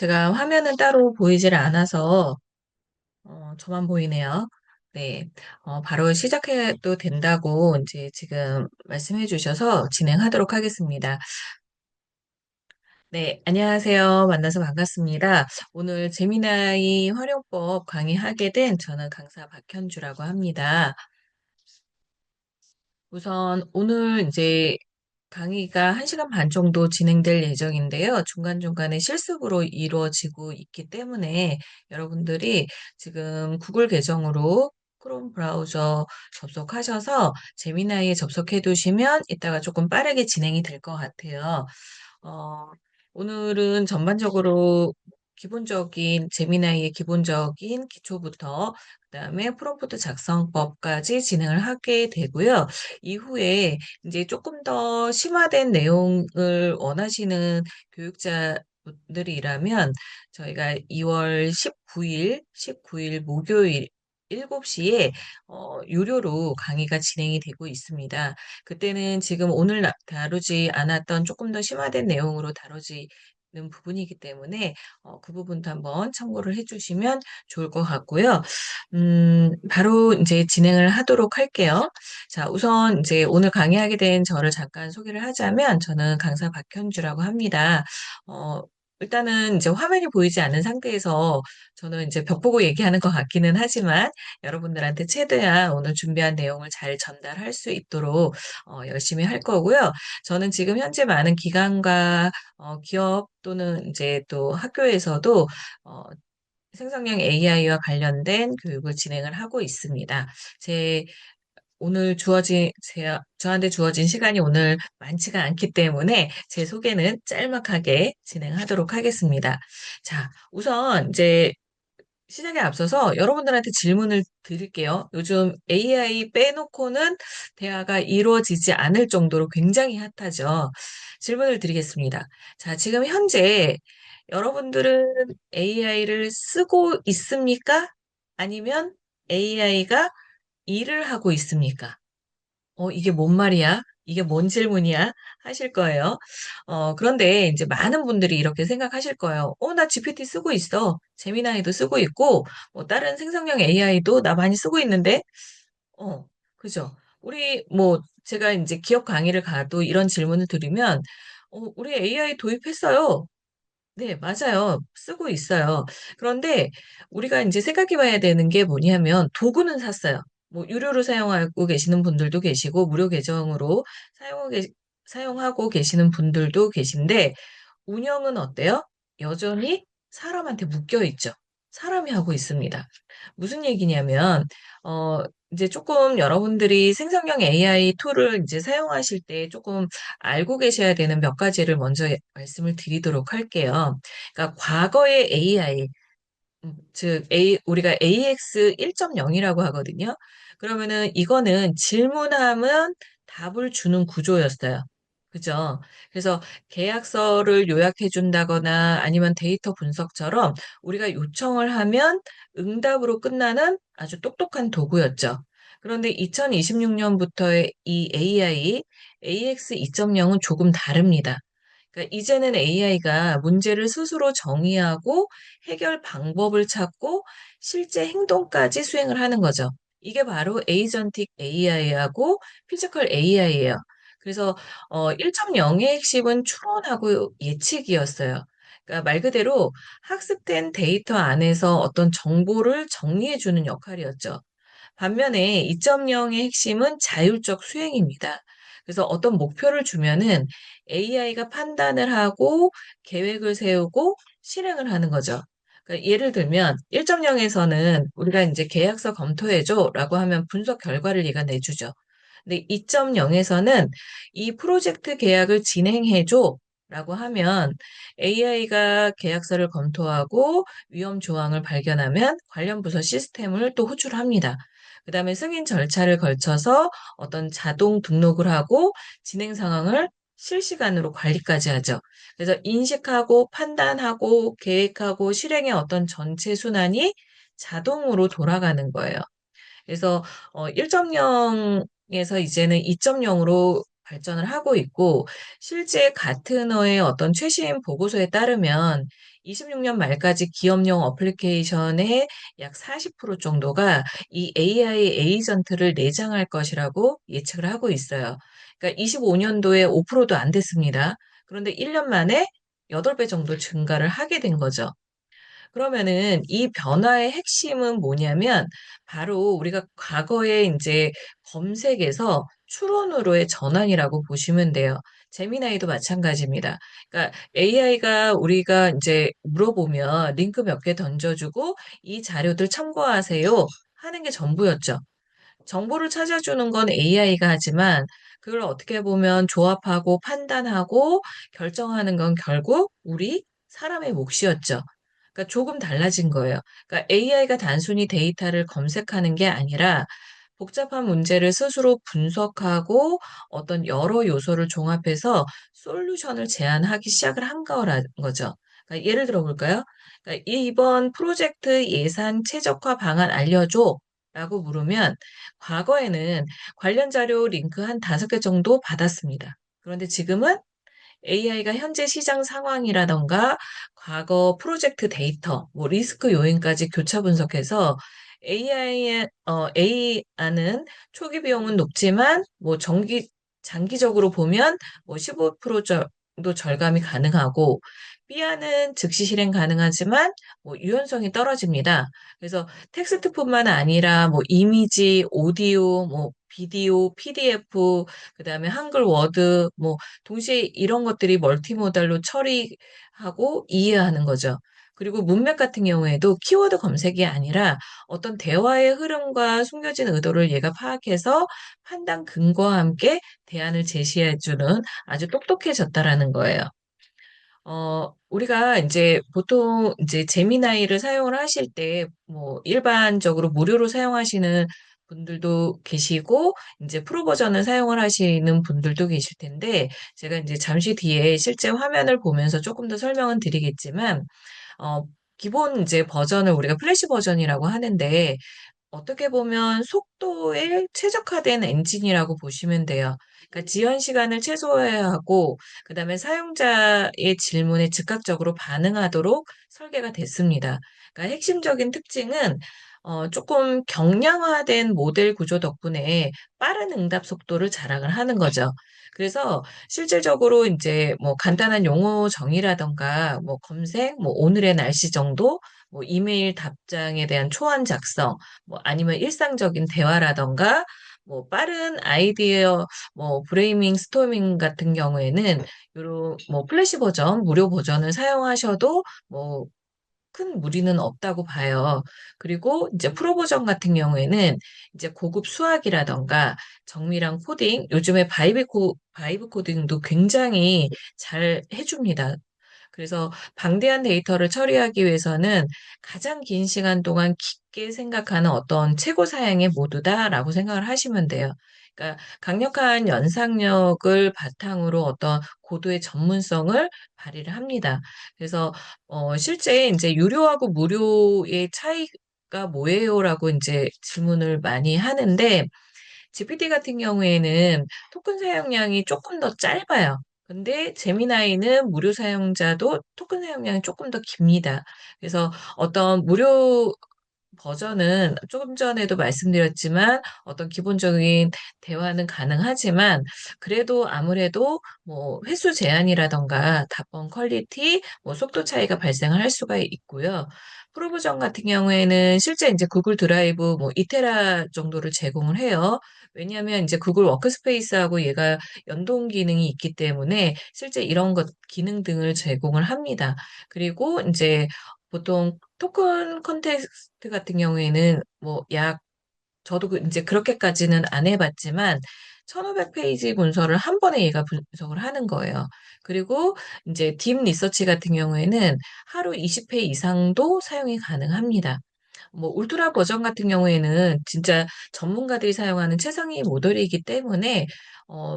제가 화면은 따로 보이질 않아서 저만 보이네요. 네, 바로 시작해도 된다고 이제 지금 말씀해 주셔서 진행하도록 하겠습니다. 네, 안녕하세요. 만나서 반갑습니다. 오늘 재미나이 활용법 강의하게 된 저는 강사 박현주라고 합니다. 우선 오늘 이제 강의가 1시간 반 정도 진행될 예정인데요. 중간중간에 실습으로 이루어지고 있기 때문에 여러분들이 지금 구글 계정으로 크롬 브라우저 접속하셔서 재미나이에 접속해 두시면 이따가 조금 빠르게 진행이 될 것 같아요. 어, 오늘은 전반적으로 기본적인 제미나이의 기본적인 기초부터 그다음에 프롬프트 작성법까지 진행을 하게 되고요. 이후에 이제 조금 더 심화된 내용을 원하시는 교육자분들이라면 저희가 2월 19일 목요일 7시에 유료로 강의가 진행이 되고 있습니다. 그때는 지금 오늘 다루지 않았던 조금 더 심화된 내용으로 다뤄지는 부분이기 때문에 그 부분도 한번 참고를 해주시면 좋을 것 같고요. 바로 이제 진행을 하도록 할게요. 자, 우선 이제 오늘 강의하게 된 저를 잠깐 소개를 하자면 저는 강사 박현주라고 합니다. 어, 일단은 이제 화면이 보이지 않는 상태에서 저는 이제 벽 보고 얘기하는 것 같기는 하지만 여러분들한테 최대한 오늘 준비한 내용을 잘 전달할 수 있도록 열심히 할 거고요. 저는 지금 현재 많은 기관과 기업 또는 이제 또 학교에서도 어, 생성형 AI와 관련된 교육을 진행을 하고 있습니다. 제 오늘 저한테 주어진 시간이 오늘 많지가 않기 때문에 제 소개는 짤막하게 진행하도록 하겠습니다. 자, 우선 이제 시작에 앞서서 여러분들한테 질문을 드릴게요. 요즘 AI 빼놓고는 대화가 이루어지지 않을 정도로 굉장히 핫하죠. 질문을 드리겠습니다. 자, 지금 현재 여러분들은 AI를 쓰고 있습니까? 아니면 AI가 일을 하고 있습니까? 이게 뭔 말이야? 이게 뭔 질문이야? 하실 거예요. 그런데 이제 많은 분들이 이렇게 생각하실 거예요. 나 GPT 쓰고 있어. 제미나이도 쓰고 있고, 뭐 다른 생성형 AI도 나 많이 쓰고 있는데, 어, 그죠? 제가 이제 기업 강의를 가도 이런 질문을 드리면, 우리 AI 도입했어요. 네, 맞아요. 쓰고 있어요. 그런데 우리가 이제 생각해 봐야 되는 게 뭐냐면 도구는 샀어요. 뭐 유료로 사용하고 계시는 분들도 계시고 무료 계정으로 사용하고 계시는 분들도 계신데 운영은 어때요? 여전히 사람한테 묶여 있죠. 사람이 하고 있습니다. 무슨 얘기냐면, 어, 이제 조금 여러분들이 생성형 AI 툴을 이제 사용하실 때 조금 알고 계셔야 되는 몇 가지를 먼저 말씀을 드리도록 할게요. 그러니까 과거의 AI, 즉 우리가 AX 1.0이라고 하거든요. 그러면은 이거는 질문하면 답을 주는 구조였어요. 그죠? 그래서 계약서를 요약해 준다거나 아니면 데이터 분석처럼 우리가 요청을 하면 응답으로 끝나는 아주 똑똑한 도구였죠. 그런데 2026년부터의 이 AI, AX 2.0은 조금 다릅니다. 그러니까 이제는 AI가 문제를 스스로 정의하고 해결 방법을 찾고 실제 행동까지 수행을 하는 거죠. 이게 바로 에이전틱 AI하고 피지컬 AI예요. 그래서 1.0의 핵심은 추론하고 예측이었어요. 그러니까 말 그대로 학습된 데이터 안에서 어떤 정보를 정리해주는 역할이었죠. 반면에 2.0의 핵심은 자율적 수행입니다. 그래서 어떤 목표를 주면은 AI가 판단을 하고 계획을 세우고 실행을 하는 거죠. 그러니까 예를 들면 1.0에서는 우리가 이제 계약서 검토해줘라고 하면 분석 결과를 얘가 내주죠. 근데 2.0에서는 이 프로젝트 계약을 진행해줘라고 하면 AI가 계약서를 검토하고 위험 조항을 발견하면 관련 부서 시스템을 또 호출합니다. 그다음에 승인 절차를 걸쳐서 어떤 자동 등록을 하고 진행 상황을 실시간으로 관리까지 하죠. 그래서 인식하고 판단하고 계획하고 실행의 어떤 전체 순환이 자동으로 돌아가는 거예요. 그래서 1.0에서 이제는 2.0으로 발전을 하고 있고 실제 가트너의 어떤 최신 보고서에 따르면 26년 말까지 기업용 어플리케이션의 약 40% 정도가 이 AI 에이전트를 내장할 것이라고 예측을 하고 있어요. 그러니까 25년도에 5%도 안 됐습니다. 그런데 1년 만에 8배 정도 증가를 하게 된 거죠. 그러면은 이 변화의 핵심은 뭐냐면 바로 우리가 과거에 이제 검색에서 추론으로의 전환이라고 보시면 돼요. 제미나이도 마찬가지입니다. 그러니까 AI가 우리가 이제 물어보면 링크 몇 개 던져주고 이 자료들 참고하세요 하는 게 전부였죠. 정보를 찾아주는 건 AI가 하지만 그걸 어떻게 보면 조합하고 판단하고 결정하는 건 결국 우리 사람의 몫이었죠. 그러니까 조금 달라진 거예요. 그러니까 AI가 단순히 데이터를 검색하는 게 아니라 복잡한 문제를 스스로 분석하고 어떤 여러 요소를 종합해서 솔루션을 제안하기 시작을 한 거죠. 그러니까 예를 들어 볼까요? 그러니까 이번 프로젝트 예산 최적화 방안 알려줘. 라고 물으면 과거에는 관련 자료 링크 한 5개 정도 받았습니다. 그런데 지금은 AI가 현재 시장 상황이라던가 과거 프로젝트 데이터, 뭐 리스크 요인까지 교차 분석해서 AI는 초기 비용은 높지만 뭐 장기적으로 보면 뭐 15% 정도 절감이 가능하고 B안은 즉시 실행 가능하지만 뭐 유연성이 떨어집니다. 그래서 텍스트뿐만 아니라 뭐 이미지, 오디오, 뭐 비디오, PDF, 그다음에 한글, 워드, 뭐 동시에 이런 것들이 멀티모달로 처리하고 이해하는 거죠. 그리고 문맥 같은 경우에도 키워드 검색이 아니라 어떤 대화의 흐름과 숨겨진 의도를 얘가 파악해서 판단 근거와 함께 대안을 제시해주는 아주 똑똑해졌다라는 거예요. 우리가 이제 보통 이제 제미나이를 사용을 하실 때, 뭐, 일반적으로 무료로 사용하시는 분들도 계시고, 이제 프로 버전을 사용을 하시는 분들도 계실 텐데, 제가 이제 잠시 뒤에 실제 화면을 보면서 조금 더 설명은 드리겠지만, 어, 기본 이제 버전을 우리가 플래시 버전이라고 하는데, 어떻게 보면 속도에 최적화된 엔진이라고 보시면 돼요. 그러니까 지연 시간을 최소화해야 하고, 그다음에 사용자의 질문에 즉각적으로 반응하도록 설계가 됐습니다. 그러니까 핵심적인 특징은 조금 경량화된 모델 구조 덕분에 빠른 응답 속도를 자랑을 하는 거죠. 그래서 실질적으로 이제 뭐 간단한 용어 정의라던가 뭐 검색, 뭐 오늘의 날씨 정도, 뭐 이메일 답장에 대한 초안 작성, 뭐 아니면 일상적인 대화라던가 뭐 빠른 아이디어 뭐 브레이밍 스토밍 같은 경우에는 요런 뭐 플래시 버전, 무료 버전을 사용하셔도 뭐 큰 무리는 없다고 봐요. 그리고 이제 프로 버전 같은 경우에는 이제 고급 수학이라던가 정밀한 코딩, 요즘에 바이브 코딩도 굉장히 잘 해줍니다. 그래서 방대한 데이터를 처리하기 위해서는 가장 긴 시간 동안 깊게 생각하는 어떤 최고 사양의 모드다라고 생각을 하시면 돼요. 그러니까 강력한 연상력을 바탕으로 어떤 고도의 전문성을 발휘를 합니다. 그래서 실제 이제 유료하고 무료의 차이가 뭐예요라고 이제 질문을 많이 하는데 GPT 같은 경우에는 토큰 사용량이 조금 더 짧아요. 근데 제미나이는 무료 사용자도 토큰 사용량이 조금 더 깁니다. 그래서 어떤 무료 버전은 조금 전에도 말씀드렸지만 어떤 기본적인 대화는 가능하지만 그래도 아무래도 뭐 횟수 제한이라던가 답변 퀄리티, 뭐 속도 차이가 발생을 할 수가 있고요. 프로 버전 같은 경우에는 실제 이제 구글 드라이브 뭐 2테라 정도를 제공을 해요. 왜냐하면 이제 구글 워크스페이스하고 얘가 연동 기능이 있기 때문에 실제 이런 것 기능 등을 제공을 합니다. 그리고 이제 보통 토큰 컨텍스트 같은 경우에는 뭐 약 저도 이제 그렇게까지는 안 해봤지만 1500페이지 문서를 한 번에 얘가 분석을 하는 거예요. 그리고 이제 딥 리서치 같은 경우에는 하루 20회 이상도 사용이 가능합니다. 뭐 울트라 버전 같은 경우에는 진짜 전문가들이 사용하는 최상위 모델이기 때문에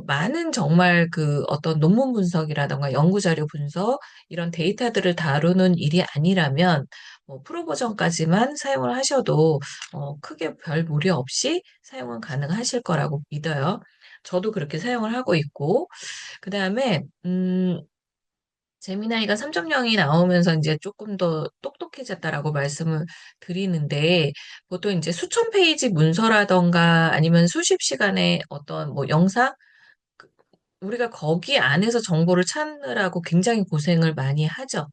많은 정말 그 어떤 논문 분석이라던가 연구 자료 분석 이런 데이터들을 다루는 일이 아니라면 뭐 프로 버전까지만 사용을 하셔도 크게 별 무리 없이 사용은 가능하실 거라고 믿어요. 저도 그렇게 사용을 하고 있고 그다음에 제미나이가 3.0이 나오면서 이제 조금 더 똑똑해졌다라고 말씀을 드리는데, 보통 이제 수천 페이지 문서라던가 아니면 수십 시간의 어떤 뭐 영상, 그- 우리가 거기 안에서 정보를 찾느라고 굉장히 고생을 많이 하죠.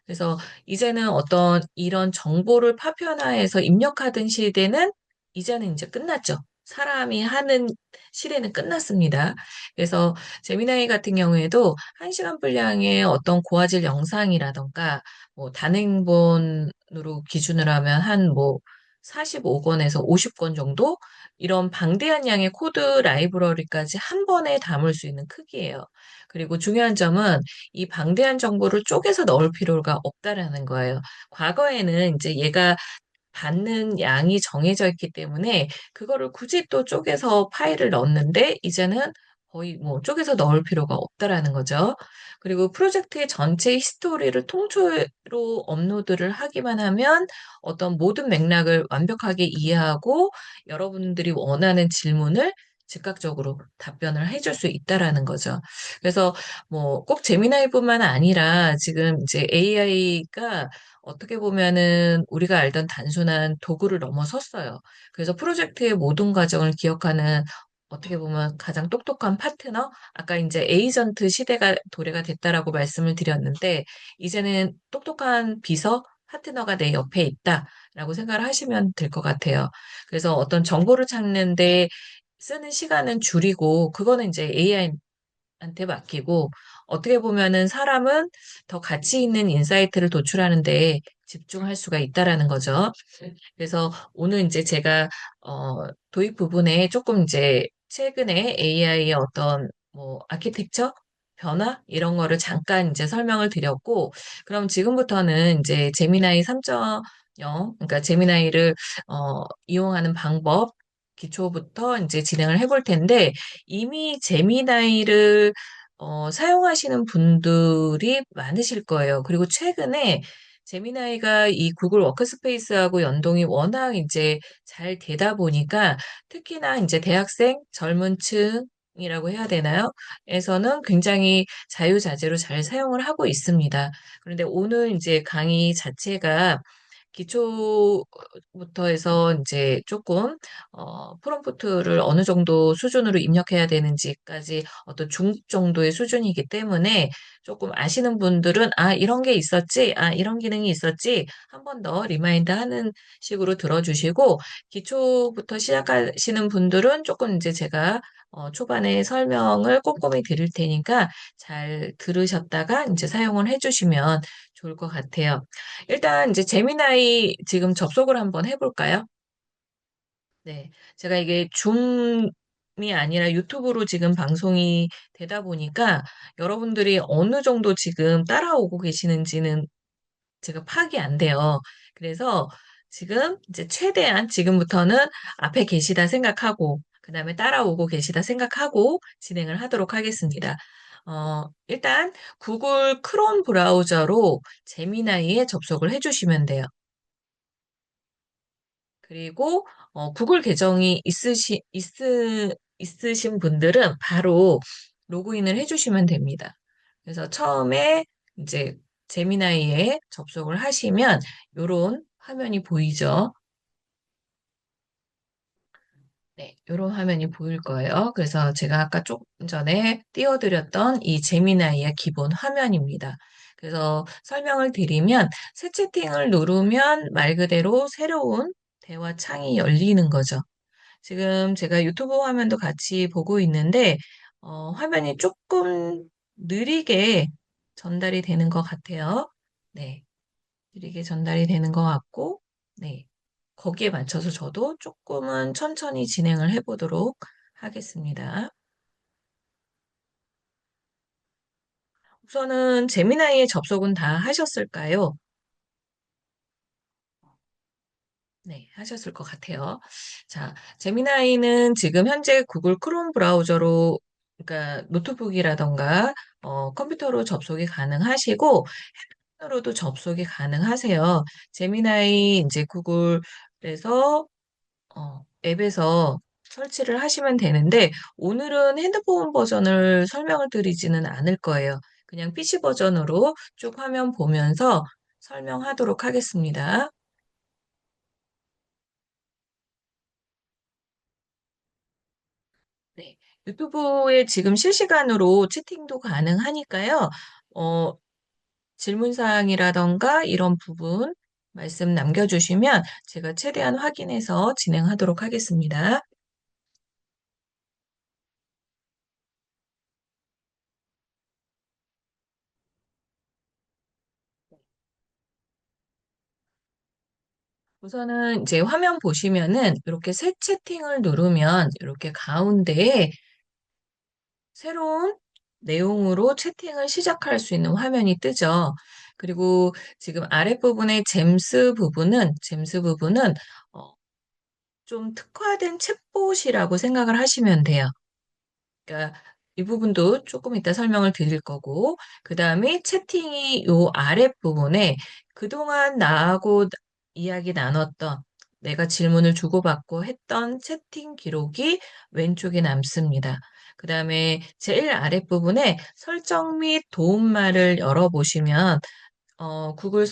그래서 이제는 어떤 이런 정보를 파편화해서 입력하던 시대는 이제는 이제 끝났죠. 사람이 하는 시대는 끝났습니다. 그래서 제미나이 같은 경우에도 1시간 분량의 어떤 고화질 영상이라던가 뭐 단행본으로 기준으로 하면 한 뭐 45권에서 50권 정도 이런 방대한 양의 코드 라이브러리까지 한 번에 담을 수 있는 크기예요. 그리고 중요한 점은 이 방대한 정보를 쪼개서 넣을 필요가 없다라는 거예요. 과거에는 이제 얘가 받는 양이 정해져 있기 때문에 그거를 굳이 또 쪼개서 파일을 넣었는데 이제는 거의 뭐 쪼개서 넣을 필요가 없다라는 거죠. 그리고 프로젝트의 전체 히스토리를 통째로 업로드를 하기만 하면 어떤 모든 맥락을 완벽하게 이해하고 여러분들이 원하는 질문을 즉각적으로 답변을 해줄 수 있다라는 거죠. 그래서 뭐 꼭 제미나이뿐만 아니라 지금 이제 AI가 어떻게 보면은 우리가 알던 단순한 도구를 넘어섰어요. 그래서 프로젝트의 모든 과정을 기억하는 어떻게 보면 가장 똑똑한 파트너? 아까 이제 에이전트 시대가 도래가 됐다라고 말씀을 드렸는데, 이제는 똑똑한 비서, 파트너가 내 옆에 있다라고 생각을 하시면 될 것 같아요. 그래서 어떤 정보를 찾는데 쓰는 시간은 줄이고, 그거는 이제 AI한테 맡기고, 어떻게 보면은 사람은 더 가치 있는 인사이트를 도출하는 데 집중할 수가 있다라는 거죠. 그래서 오늘 이제 제가 도입 부분에 조금 이제 최근에 AI의 어떤 뭐 아키텍처 변화 이런 거를 잠깐 이제 설명을 드렸고, 그럼 지금부터는 이제 제미나이 3.0, 그러니까 제미나이를 이용하는 방법 기초부터 이제 진행을 해볼 텐데, 이미 제미나이를 사용하시는 분들이 많으실 거예요. 그리고 최근에 제미나이가 이 구글 워크스페이스하고 연동이 워낙 이제 잘 되다 보니까 특히나 이제 대학생, 젊은 층이라고 해야 되나요? 에서는 굉장히 자유자재로 잘 사용을 하고 있습니다. 그런데 오늘 이제 강의 자체가 기초부터 해서 이제 조금 프롬프트를 어느 정도 수준으로 입력해야 되는지까지 어떤 중급 정도의 수준이기 때문에 조금 아시는 분들은 아 이런 게 있었지, 아 이런 기능이 있었지 한 번 더 리마인드 하는 식으로 들어주시고 기초부터 시작하시는 분들은 조금 이제 제가 초반에 설명을 꼼꼼히 드릴 테니까 잘 들으셨다가 이제 사용을 해주시면 좋을 것 같아요. 일단 이제 제미나이 지금 접속을 한번 해볼까요? 네. 제가 이게 줌이 아니라 유튜브로 지금 방송이 되다 보니까 여러분들이 어느 정도 지금 따라오고 계시는지는 제가 파악이 안 돼요. 그래서 지금 이제 최대한 지금부터는 앞에 계시다 생각하고, 그 다음에 따라오고 계시다 생각하고 진행을 하도록 하겠습니다. 일단 구글 크롬 브라우저로 제미나이에 접속을 해주시면 돼요. 그리고 구글 계정이 있으신 분들은 바로 로그인을 해주시면 됩니다. 그래서 처음에 이제 제미나이에 접속을 하시면 이런 화면이 보이죠? 네, 이런 화면이 보일 거예요. 그래서 제가 아까 조금 전에 띄워드렸던 이 제미나이의 기본 화면입니다. 그래서 설명을 드리면 새 채팅을 누르면 말 그대로 새로운 대화 창이 열리는 거죠. 지금 제가 유튜브 화면도 같이 보고 있는데, 화면이 조금 느리게 전달이 되는 것 같아요. 네, 느리게 전달이 되는 것 같고, 네. 거기에 맞춰서 저도 조금은 천천히 진행을 해보도록 하겠습니다. 우선은 제미나이에 접속은 다 하셨을까요? 네, 하셨을 것 같아요. 자, 제미나이는 지금 현재 구글 크롬 브라우저로, 그러니까 노트북이라던가 컴퓨터로 접속이 가능하시고, 핸드폰으로도 접속이 가능하세요. 제미나이 이제 구글에서 앱에서 설치를 하시면 되는데, 오늘은 핸드폰 버전을 설명을 드리지는 않을 거예요. 그냥 PC 버전으로 쭉 화면 보면서 설명하도록 하겠습니다. 네. 유튜브에 지금 실시간으로 채팅도 가능하니까요. 어, 질문사항이라던가 이런 부분 말씀 남겨주시면 제가 최대한 확인해서 진행하도록 하겠습니다. 우선은 이제 화면 보시면은 이렇게 새 채팅을 누르면 이렇게 가운데에 새로운 내용으로 채팅을 시작할 수 있는 화면이 뜨죠. 그리고 지금 아랫부분의 잼스 부분은 어, 좀 특화된 챗봇이라고 생각을 하시면 돼요. 그러니까 이 부분도 조금 이따 설명을 드릴 거고, 그 다음에 채팅이 요 아랫부분에 그동안 나하고 이야기 나눴던 내가 질문을 주고받고 했던 채팅 기록이 왼쪽에 남습니다. 그 다음에 제일 아랫부분에 설정 및 도움말을 열어보시면 구글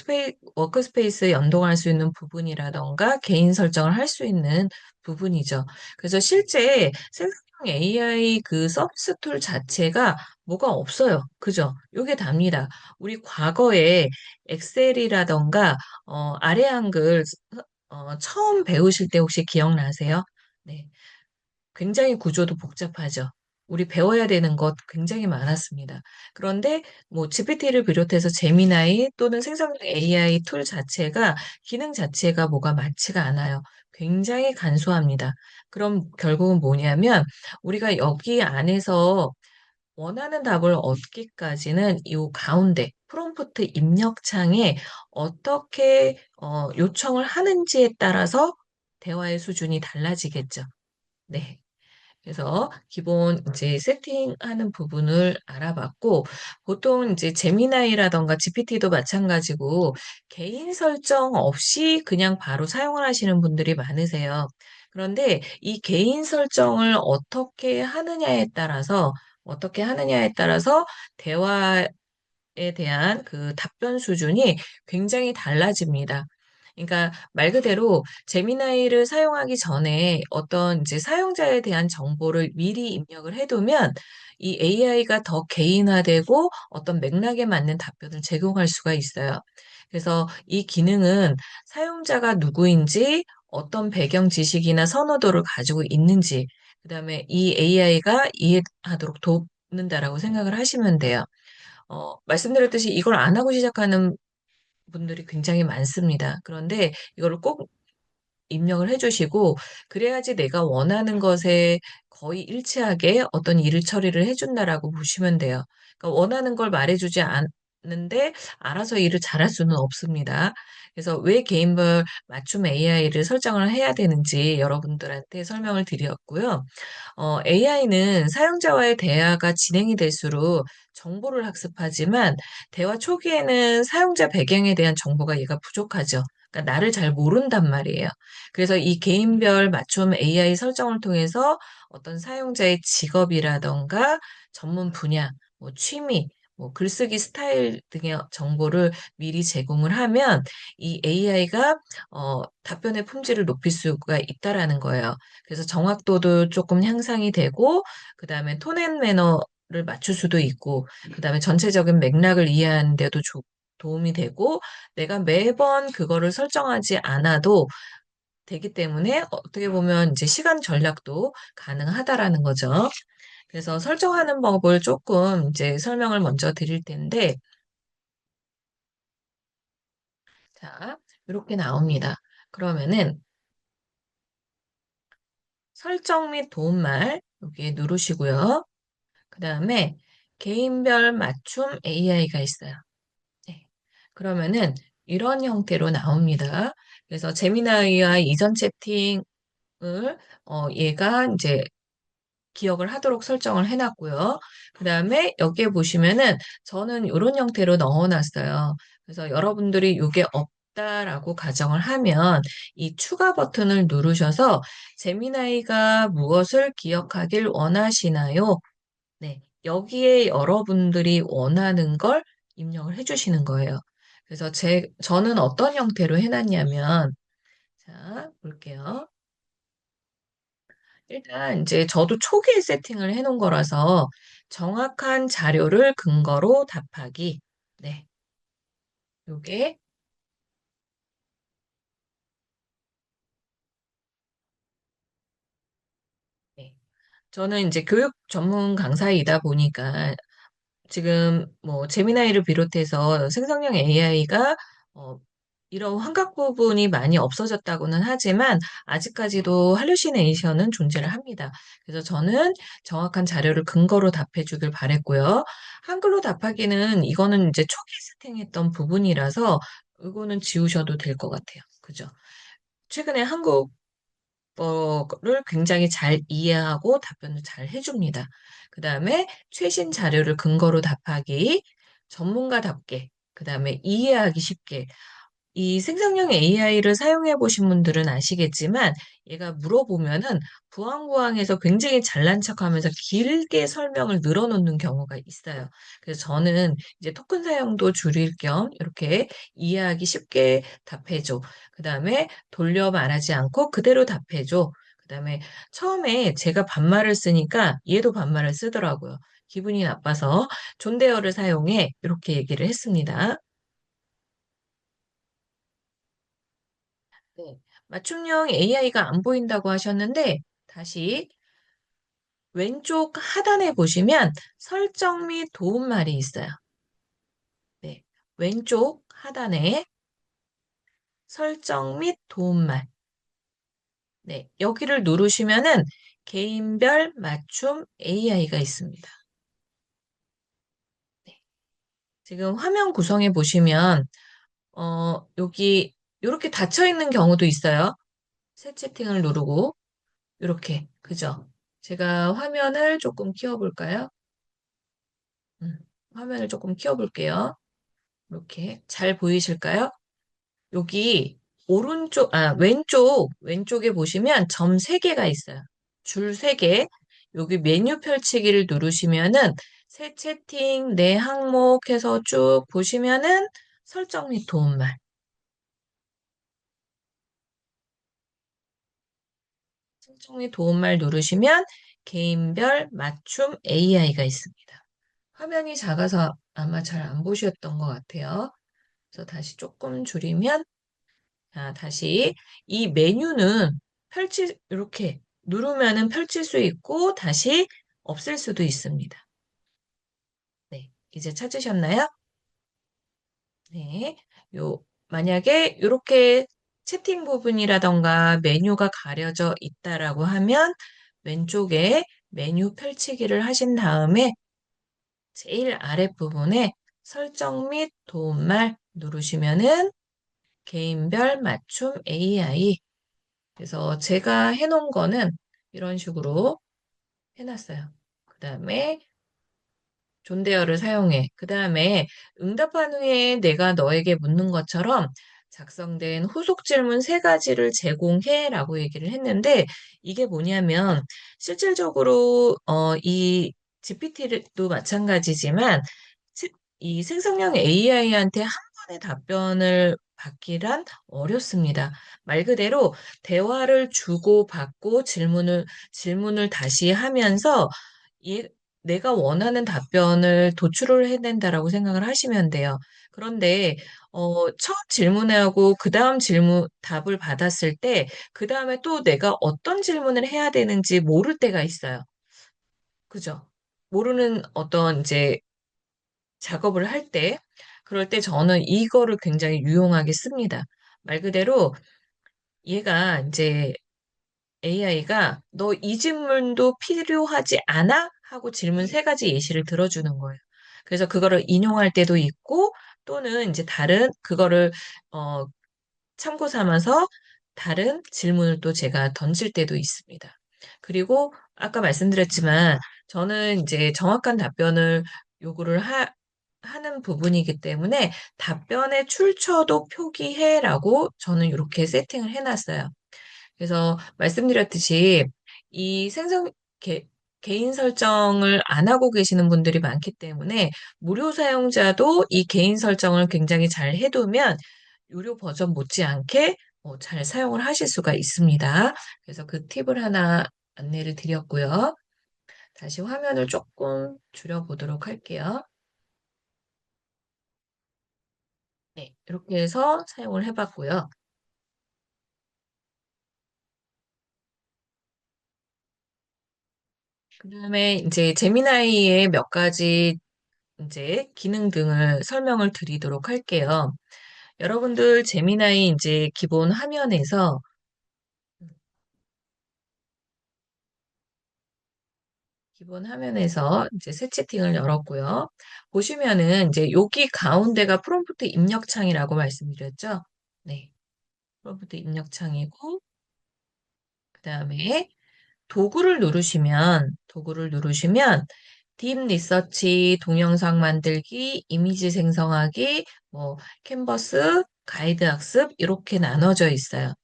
워크스페이스 연동할 수 있는 부분이라던가 개인 설정을 할 수 있는 부분이죠. 그래서 실제 생성형 AI 그 서비스 툴 자체가 뭐가 없어요. 그죠? 요게 답니다. 우리 과거에 엑셀이라던가 아래 한글 처음 배우실 때 혹시 기억나세요? 네. 굉장히 구조도 복잡하죠. 우리 배워야 되는 것 굉장히 많았습니다. 그런데 뭐 GPT를 비롯해서 제미나이 또는 생성형 AI 툴 자체가 기능 자체가 뭐가 많지가 않아요. 굉장히 간소합니다. 그럼 결국은 뭐냐면 우리가 여기 안에서 원하는 답을 얻기까지는 이 가운데 프롬프트 입력창에 어떻게 요청을 하는지에 따라서 대화의 수준이 달라지겠죠. 네. 그래서 기본 이제 세팅하는 부분을 알아봤고, 보통 이제 제미나이라던가 GPT도 마찬가지고, 개인 설정 없이 그냥 바로 사용을 하시는 분들이 많으세요. 그런데 이 개인 설정을 어떻게 하느냐에 따라서 대화 에 대한 그 답변 수준이 굉장히 달라집니다. 그러니까 말 그대로 제미나이를 사용하기 전에 어떤 이제 사용자에 대한 정보를 미리 입력을 해두면 이 AI가 더 개인화되고 어떤 맥락에 맞는 답변을 제공할 수가 있어요. 그래서 이 기능은 사용자가 누구인지 어떤 배경 지식이나 선호도를 가지고 있는지 그다음에 이 AI가 이해하도록 돕는다라고 생각을 하시면 돼요. 말씀드렸듯이 이걸 안 하고 시작하는 분들이 굉장히 많습니다. 그런데 이거를 꼭 입력을 해주시고, 그래야지 내가 원하는 것에 거의 일치하게 어떤 일을 처리를 해준다라고 보시면 돼요. 그러니까 원하는 걸 말해주지 않는데 알아서 일을 잘할 수는 없습니다. 그래서 왜 개인별 맞춤 AI를 설정을 해야 되는지 여러분들한테 설명을 드렸고요. AI는 사용자와의 대화가 진행이 될수록 정보를 학습하지만 대화 초기에는 사용자 배경에 대한 정보가 얘가 부족하죠. 그러니까 나를 잘 모른단 말이에요. 그래서 이 개인별 맞춤 AI 설정을 통해서 어떤 사용자의 직업이라던가 전문 분야, 뭐 취미, 뭐 글쓰기 스타일 등의 정보를 미리 제공을 하면 이 AI가 답변의 품질을 높일 수가 있다라는 거예요. 그래서 정확도도 조금 향상이 되고, 그 다음에 톤앤 매너를 맞출 수도 있고, 그 다음에 전체적인 맥락을 이해하는 데도 도움이 되고, 내가 매번 그거를 설정하지 않아도 되기 때문에 어떻게 보면 이제 시간 전략도 가능하다라는 거죠. 그래서 설정하는 법을 조금 이제 설명을 먼저 드릴 텐데, 자, 이렇게 나옵니다. 그러면은 설정 및 도움말 여기에 누르시고요. 그 다음에 개인별 맞춤 AI가 있어요. 네. 그러면은 이런 형태로 나옵니다. 그래서 제미나이와 이전 채팅을 얘가 이제 기억을 하도록 설정을 해놨고요. 그 다음에 여기에 보시면은 저는 이런 형태로 넣어놨어요. 그래서 여러분들이 이게 없다라고 가정을 하면 이 추가 버튼을 누르셔서 제미나이가 무엇을 기억하길 원하시나요? 네. 여기에 여러분들이 원하는 걸 입력을 해주시는 거예요. 그래서 저는 어떤 형태로 해놨냐면, 자, 볼게요. 일단 이제 저도 초기에 세팅을 해놓은 거라서 정확한 자료를 근거로 답하기. 네, 요게, 네. 저는 이제 교육 전문 강사이다 보니까 지금 뭐 제미나이를 비롯해서 생성형 AI가 이런 환각 부분이 많이 없어졌다고는 하지만 아직까지도 할루시네이션은 존재를 합니다. 그래서 저는 정확한 자료를 근거로 답해 주길 바랬고요. 한글로 답하기는 이거는 이제 초기 세팅했던 부분이라서 이거는 지우셔도 될 것 같아요. 그죠? 최근에 한국어를 굉장히 잘 이해하고 답변을 잘 해줍니다. 그 다음에 최신 자료를 근거로 답하기, 전문가답게, 그 다음에 이해하기 쉽게, 이 생성형 AI를 사용해 보신 분들은 아시겠지만 얘가 물어보면은 부황부황해서 굉장히 잘난 척하면서 길게 설명을 늘어놓는 경우가 있어요. 그래서 저는 이제 토큰 사용도 줄일 겸 이렇게 이해하기 쉽게 답해줘. 그다음에 돌려 말하지 않고 그대로 답해줘. 그다음에 처음에 제가 반말을 쓰니까 얘도 반말을 쓰더라고요. 기분이 나빠서 존대어를 사용해 이렇게 얘기를 했습니다. 네. 맞춤형 AI가 안 보인다고 하셨는데, 다시 왼쪽 하단에 보시면 설정 및 도움말이 있어요. 네. 왼쪽 하단에 설정 및 도움말. 네. 여기를 누르시면은 개인별 맞춤 AI가 있습니다. 네. 지금 화면 구성해 보시면, 여기 이렇게 닫혀 있는 경우도 있어요. 새 채팅을 누르고, 이렇게. 그죠? 제가 화면을 조금 키워볼까요? 음, 화면을 조금 키워볼게요. 이렇게 잘 보이실까요? 여기 왼쪽에 보시면 점 3개가 있어요. 줄 3개. 여기 메뉴 펼치기를 누르시면은 새 채팅, 내 항목 해서 쭉 보시면은 설정 및 도움말. 설정 및 도움말 누르시면 개인별 맞춤 AI가 있습니다. 화면이 작아서 아마 잘 안 보셨던 것 같아요. 그래서 다시 조금 줄이면 자, 다시 이 메뉴는 이렇게 누르면은 펼칠 수 있고 다시 없앨 수도 있습니다. 네, 이제 찾으셨나요? 네. 만약에 이렇게 채팅 부분이라던가 메뉴가 가려져 있다라고 하면 왼쪽에 메뉴 펼치기를 하신 다음에 제일 아랫부분에 설정 및 도움말 누르시면은 개인별 맞춤 AI 그래서 제가 해놓은 거는 이런 식으로 해놨어요. 그 다음에 존대어를 사용해. 그 다음에 응답한 후에 내가 너에게 묻는 것처럼 작성된 후속 질문 3가지를 제공해 라고 얘기를 했는데 이게 뭐냐면 실질적으로 이 GPT도 마찬가지지만 이 생성형 AI한테 한 번에 답변을 받기란 어렵습니다. 말 그대로 대화를 주고받고 질문을 다시 하면서 이, 내가 원하는 답변을 도출을 해낸다라고 생각을 하시면 돼요. 그런데 처음 질문하고 그 다음 답을 받았을 때 그 다음에 또 내가 어떤 질문을 해야 되는지 모를 때가 있어요. 그죠? 모르는 어떤 이제 작업을 할 때, 그럴 때 저는 이거를 굉장히 유용하게 씁니다. 말 그대로 얘가 이제 AI가 너 이 질문도 필요하지 않아? 하고 질문 3가지 예시를 들어주는 거예요. 그래서 그거를 인용할 때도 있고 또는 이제 그거를 어, 참고 삼아서 다른 질문을 또 제가 던질 때도 있습니다. 그리고 아까 말씀드렸지만 저는 이제 정확한 답변을 요구를 하는 부분이기 때문에 답변의 출처도 표기해라고 저는 이렇게 세팅을 해놨어요. 그래서 말씀드렸듯이 이 개, 개인 설정을 안 하고 계시는 분들이 많기 때문에 무료 사용자도 이 개인 설정을 굉장히 잘 해두면 유료 버전 못지않게 잘 사용을 하실 수가 있습니다. 그래서 그 팁을 하나 안내를 드렸고요. 다시 화면을 조금 줄여보도록 할게요. 네, 이렇게 해서 사용을 해봤고요. 그다음에 이제 제미나이의 몇 가지 이제 기능 등을 설명을 드리도록 할게요. 여러분들 제미나이 이제 기본 화면에서 이제 새 채팅을 열었고요. 보시면은 이제 여기 가운데가 프롬프트 입력창이라고 말씀드렸죠. 네. 프롬프트 입력창이고 그다음에 도구를 누르시면 딥 리서치, 동영상 만들기, 이미지 생성하기, 뭐 캔버스, 가이드 학습 이렇게 나눠져 있어요.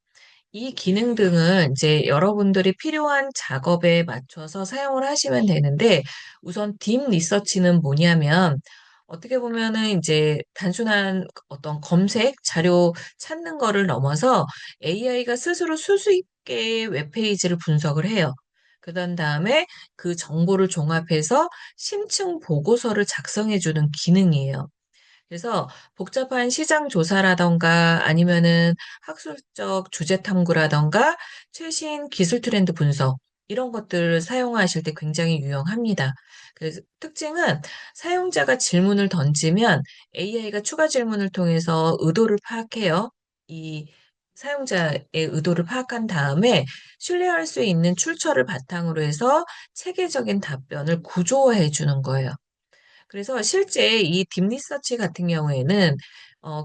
이 기능 등은 이제 여러분들이 필요한 작업에 맞춰서 사용을 하시면 되는데 우선 딥 리서치는 뭐냐면 어떻게 보면은 이제 단순한 어떤 검색, 자료 찾는 거를 넘어서 AI가 스스로 수수 있게 웹페이지를 분석을 해요. 그런 다음에 그 정보를 종합해서 심층 보고서를 작성해 주는 기능이에요. 그래서 복잡한 시장 조사라던가 아니면은 학술적 주제 탐구라던가 최신 기술 트렌드 분석 이런 것들을 사용하실 때 굉장히 유용합니다. 그래서 특징은 사용자가 질문을 던지면 AI가 추가 질문을 통해서 의도를 파악해요. 이 사용자의 의도를 파악한 다음에 신뢰할 수 있는 출처를 바탕으로 해서 체계적인 답변을 구조화해 주는 거예요. 그래서 실제 이 딥리서치 같은 경우에는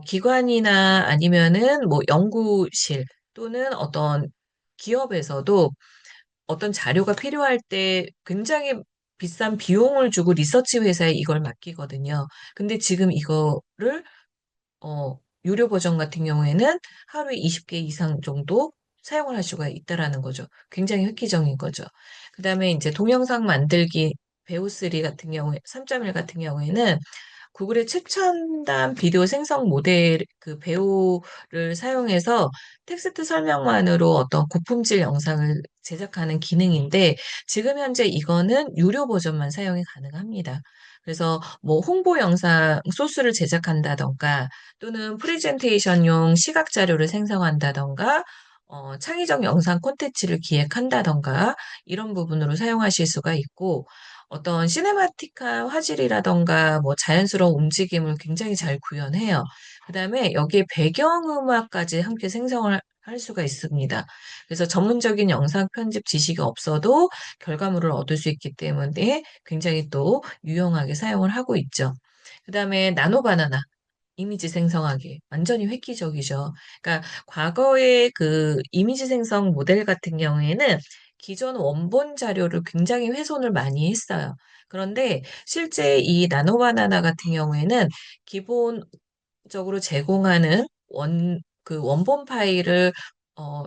기관이나 아니면은 뭐 연구실 또는 어떤 기업에서도 어떤 자료가 필요할 때 굉장히 비싼 비용을 주고 리서치 회사에 이걸 맡기거든요. 근데 지금 이거를 유료 버전 같은 경우에는 하루에 20개 이상 정도 사용을 할 수가 있다라는 거죠. 굉장히 획기적인 거죠. 그다음에 이제 동영상 만들기 배우3 같은 경우에 3.1 같은 경우에는 구글의 최첨단 비디오 생성 모델 그 배우를 사용해서 텍스트 설명만으로 어떤 고품질 영상을 제작하는 기능인데 지금 현재 이거는 유료 버전만 사용이 가능합니다. 그래서 뭐 홍보 영상 소스를 제작한다던가 또는 프레젠테이션용 시각 자료를 생성한다던가 창의적 영상 콘텐츠를 기획한다던가 이런 부분으로 사용하실 수가 있고 어떤 시네마틱한 화질이라던가 뭐 자연스러운 움직임을 굉장히 잘 구현해요. 그다음에 여기에 배경음악까지 함께 생성을 할 수가 있습니다. 그래서 전문적인 영상 편집 지식이 없어도 결과물을 얻을 수 있기 때문에 굉장히 또 유용하게 사용을 하고 있죠. 그다음에 나노바나나. 이미지 생성하기 완전히 획기적이죠. 그러니까 과거의 그 이미지 생성 모델 같은 경우에는 기존 원본 자료를 굉장히 훼손을 많이 했어요. 그런데 실제 이 나노바나나 같은 경우에는 기본적으로 제공하는 그 원본 파일을 어,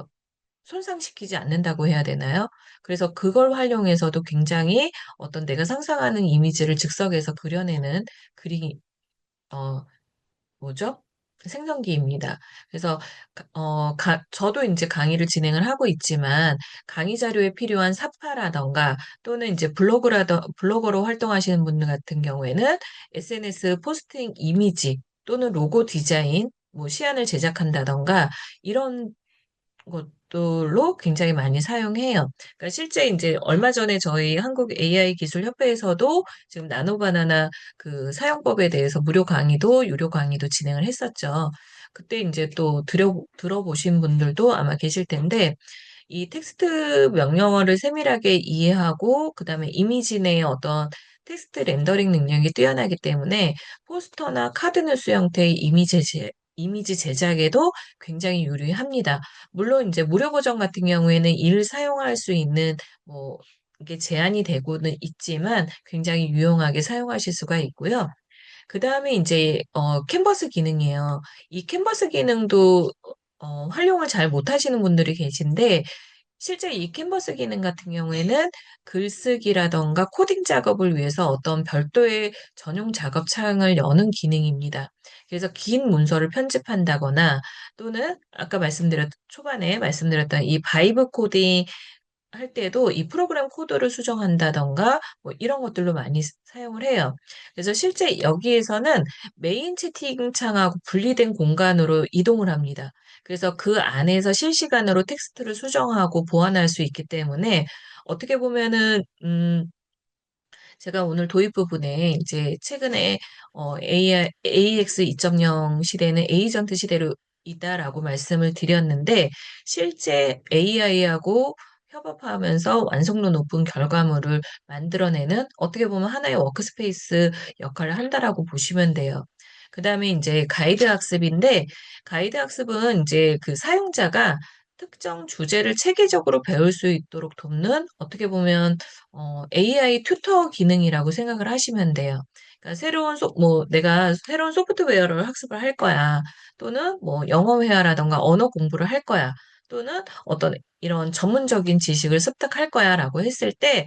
손상시키지 않는다고 해야 되나요? 그래서 그걸 활용해서도 굉장히 어떤 내가 상상하는 이미지를 즉석에서 그려내는 그림, 어, 뭐죠? 생성기입니다. 그래서 저도 이제 강의를 진행을 하고 있지만 강의 자료에 필요한 사파라던가 또는 이제 블로거로 활동하시는 분들 같은 경우에는 SNS 포스팅 이미지 또는 로고 디자인 뭐 시안을 제작한다던가 이런 것들로 굉장히 많이 사용해요. 그러니까 실제 이제 얼마 전에 저희 한국 AI 기술 협회에서도 지금 나노바나나 그 사용법에 대해서 무료 강의도 유료 강의도 진행을 했었죠. 그때 이제 또 들어보신 분들도 아마 계실 텐데 이 텍스트 명령어를 세밀하게 이해하고 그다음에 이미지 내의 어떤 텍스트 렌더링 능력이 뛰어나기 때문에 포스터나 카드 뉴스 형태의 이미지 제작에도 굉장히 유리합니다. 물론 이제 무료 버전 같은 경우에는 이를 사용할 수 있는 뭐 이게 제한이 되고는 있지만 굉장히 유용하게 사용하실 수가 있고요. 그 다음에 이제 캔버스 기능이에요. 이 캔버스 기능도 활용을 잘 못하시는 분들이 계신데 실제 이 캔버스 기능 같은 경우에는 글쓰기라던가 코딩 작업을 위해서 어떤 별도의 전용 작업 창을 여는 기능입니다. 그래서 긴 문서를 편집한다거나 또는 아까 초반에 말씀드렸던 이 바이브 코딩 할 때도 이 프로그램 코드를 수정한다던가 뭐 이런 것들로 많이 사용을 해요. 그래서 실제 여기에서는 메인 채팅창하고 분리된 공간으로 이동을 합니다. 그래서 그 안에서 실시간으로 텍스트를 수정하고 보완할 수 있기 때문에 어떻게 보면은 제가 오늘 도입 부분에 이제 최근에 AX 2.0 시대는 에이전트 시대로 있다라고 말씀을 드렸는데 실제 AI하고 협업하면서 완성도 높은 결과물을 만들어내는 어떻게 보면 하나의 워크스페이스 역할을 한다라고 보시면 돼요. 그다음에 이제 가이드 학습인데 가이드 학습은 이제 그 사용자가 특정 주제를 체계적으로 배울 수 있도록 돕는 어떻게 보면 AI 튜터 기능이라고 생각을 하시면 돼요. 그러니까 내가 새로운 소프트웨어를 학습을 할 거야. 또는 뭐 영어 회화라던가 언어 공부를 할 거야. 또는 어떤 이런 전문적인 지식을 습득할 거야 라고 했을 때,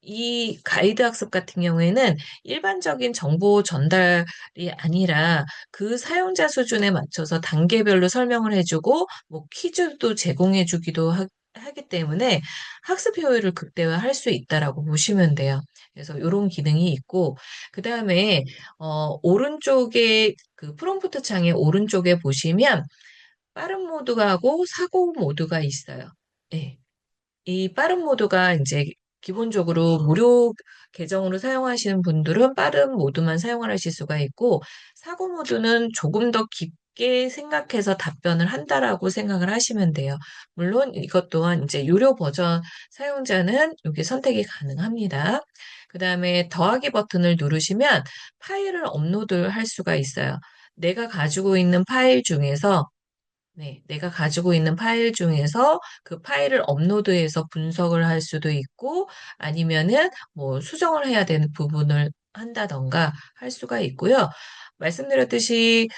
이 가이드 학습 같은 경우에는 일반적인 정보 전달이 아니라 그 사용자 수준에 맞춰서 단계별로 설명을 해주고, 뭐 퀴즈도 제공해주기도 하기 때문에 학습 효율을 극대화할 수 있다라고 보시면 돼요. 그래서 이런 기능이 있고, 그 다음에, 오른쪽에, 그 프롬프트 창의 오른쪽에 보시면 빠른 모드가 하고 사고 모드가 있어요. 네. 이 빠른 모드가 이제 기본적으로 무료 계정으로 사용하시는 분들은 빠른 모드만 사용을 하실 수가 있고, 사고 모드는 조금 더 깊게 생각해서 답변을 한다라고 생각을 하시면 돼요. 물론 이것 또한 이제 유료 버전 사용자는 이게 선택이 가능합니다. 그 다음에 더하기 버튼을 누르시면 파일을 업로드할 수가 있어요. 내가 가지고 있는 파일 중에서 네, 내가 가지고 있는 파일 중에서 그 파일을 업로드해서 분석을 할 수도 있고 아니면은 뭐 수정을 해야 되는 부분을 한다던가 할 수가 있고요. 말씀드렸듯이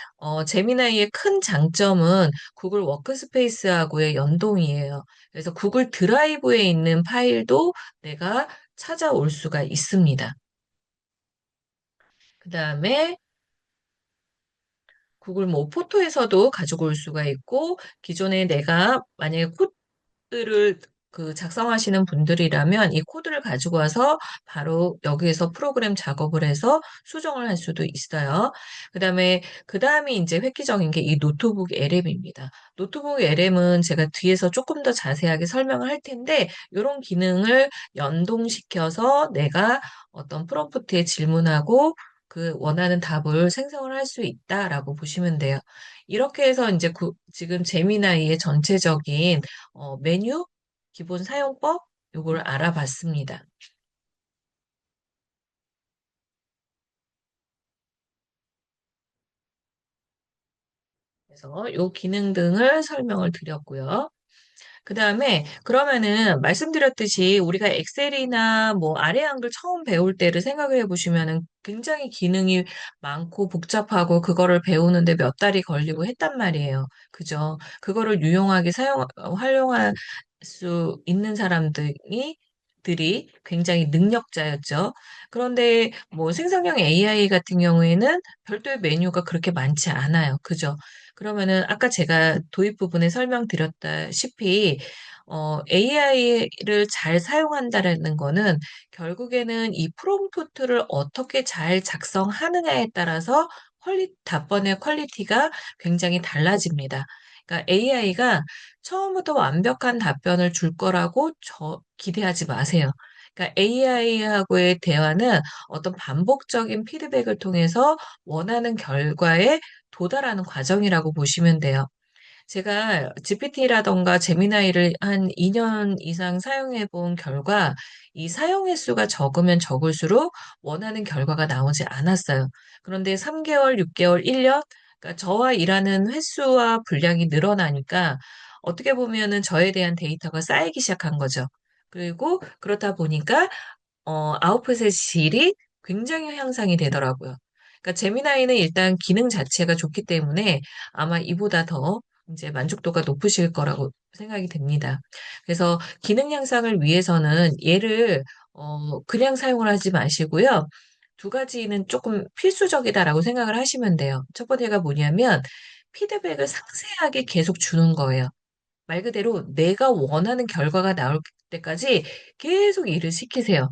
제미나이의 큰 장점은 구글 워크스페이스하고의 연동이에요. 그래서 구글 드라이브에 있는 파일도 내가 찾아올 수가 있습니다. 그 다음에 구글 뭐 포토에서도 가지고 올 수가 있고 기존에 내가 만약에 코드를 그 작성하시는 분들이라면 이 코드를 가지고 와서 바로 여기에서 프로그램 작업을 해서 수정을 할 수도 있어요. 그다음에 이제 획기적인 게 이 노트북 LM입니다. 노트북 LM은 제가 뒤에서 조금 더 자세하게 설명을 할 텐데 이런 기능을 연동시켜서 내가 어떤 프롬프트에 질문하고 그 원하는 답을 생성을 할 수 있다라고 보시면 돼요. 이렇게 해서 이제 지금 제미나이의 전체적인 메뉴, 기본 사용법, 요걸 알아봤습니다. 그래서 요 기능 등을 설명을 드렸고요. 그 다음에 그러면은 말씀드렸듯이 우리가 엑셀이나 뭐 아래 한글 처음 배울 때를 생각해 보시면은 굉장히 기능이 많고 복잡하고 그거를 배우는데 몇 달이 걸리고 했단 말이에요. 그죠? 그거를 유용하게 활용할 수 있는 들이 굉장히 능력자였죠. 그런데 뭐 생성형 AI 같은 경우에는 별도의 메뉴가 그렇게 많지 않아요. 그죠? 그러면은 아까 제가 도입 부분에 설명드렸다시피 AI를 잘 사용한다라는 거는 결국에는 이 프롬프트를 어떻게 잘 작성하느냐에 따라서 답변의 퀄리티가 굉장히 달라집니다. 그러니까 AI가 처음부터 완벽한 답변을 줄 거라고 기대하지 마세요. 그러니까 AI하고의 대화는 어떤 반복적인 피드백을 통해서 원하는 결과에 도달하는 과정이라고 보시면 돼요. 제가 GPT라던가 제미나이를 한 2년 이상 사용해 본 결과 이 사용 횟수가 적으면 적을수록 원하는 결과가 나오지 않았어요. 그런데 3개월, 6개월, 1년, 그러니까 저와 일하는 횟수와 분량이 늘어나니까 어떻게 보면은 저에 대한 데이터가 쌓이기 시작한 거죠. 그리고 그렇다 보니까 아웃풋의 질이 굉장히 향상이 되더라고요. 그러니까 제미나이는 일단 기능 자체가 좋기 때문에 아마 이보다 더 이제 만족도가 높으실 거라고 생각이 됩니다. 그래서 기능 향상을 위해서는 얘를 그냥 사용을 하지 마시고요. 두 가지는 조금 필수적이다라고 생각을 하시면 돼요. 첫 번째가 뭐냐면 피드백을 상세하게 계속 주는 거예요. 말 그대로 내가 원하는 결과가 나올 때까지 계속 일을 시키세요.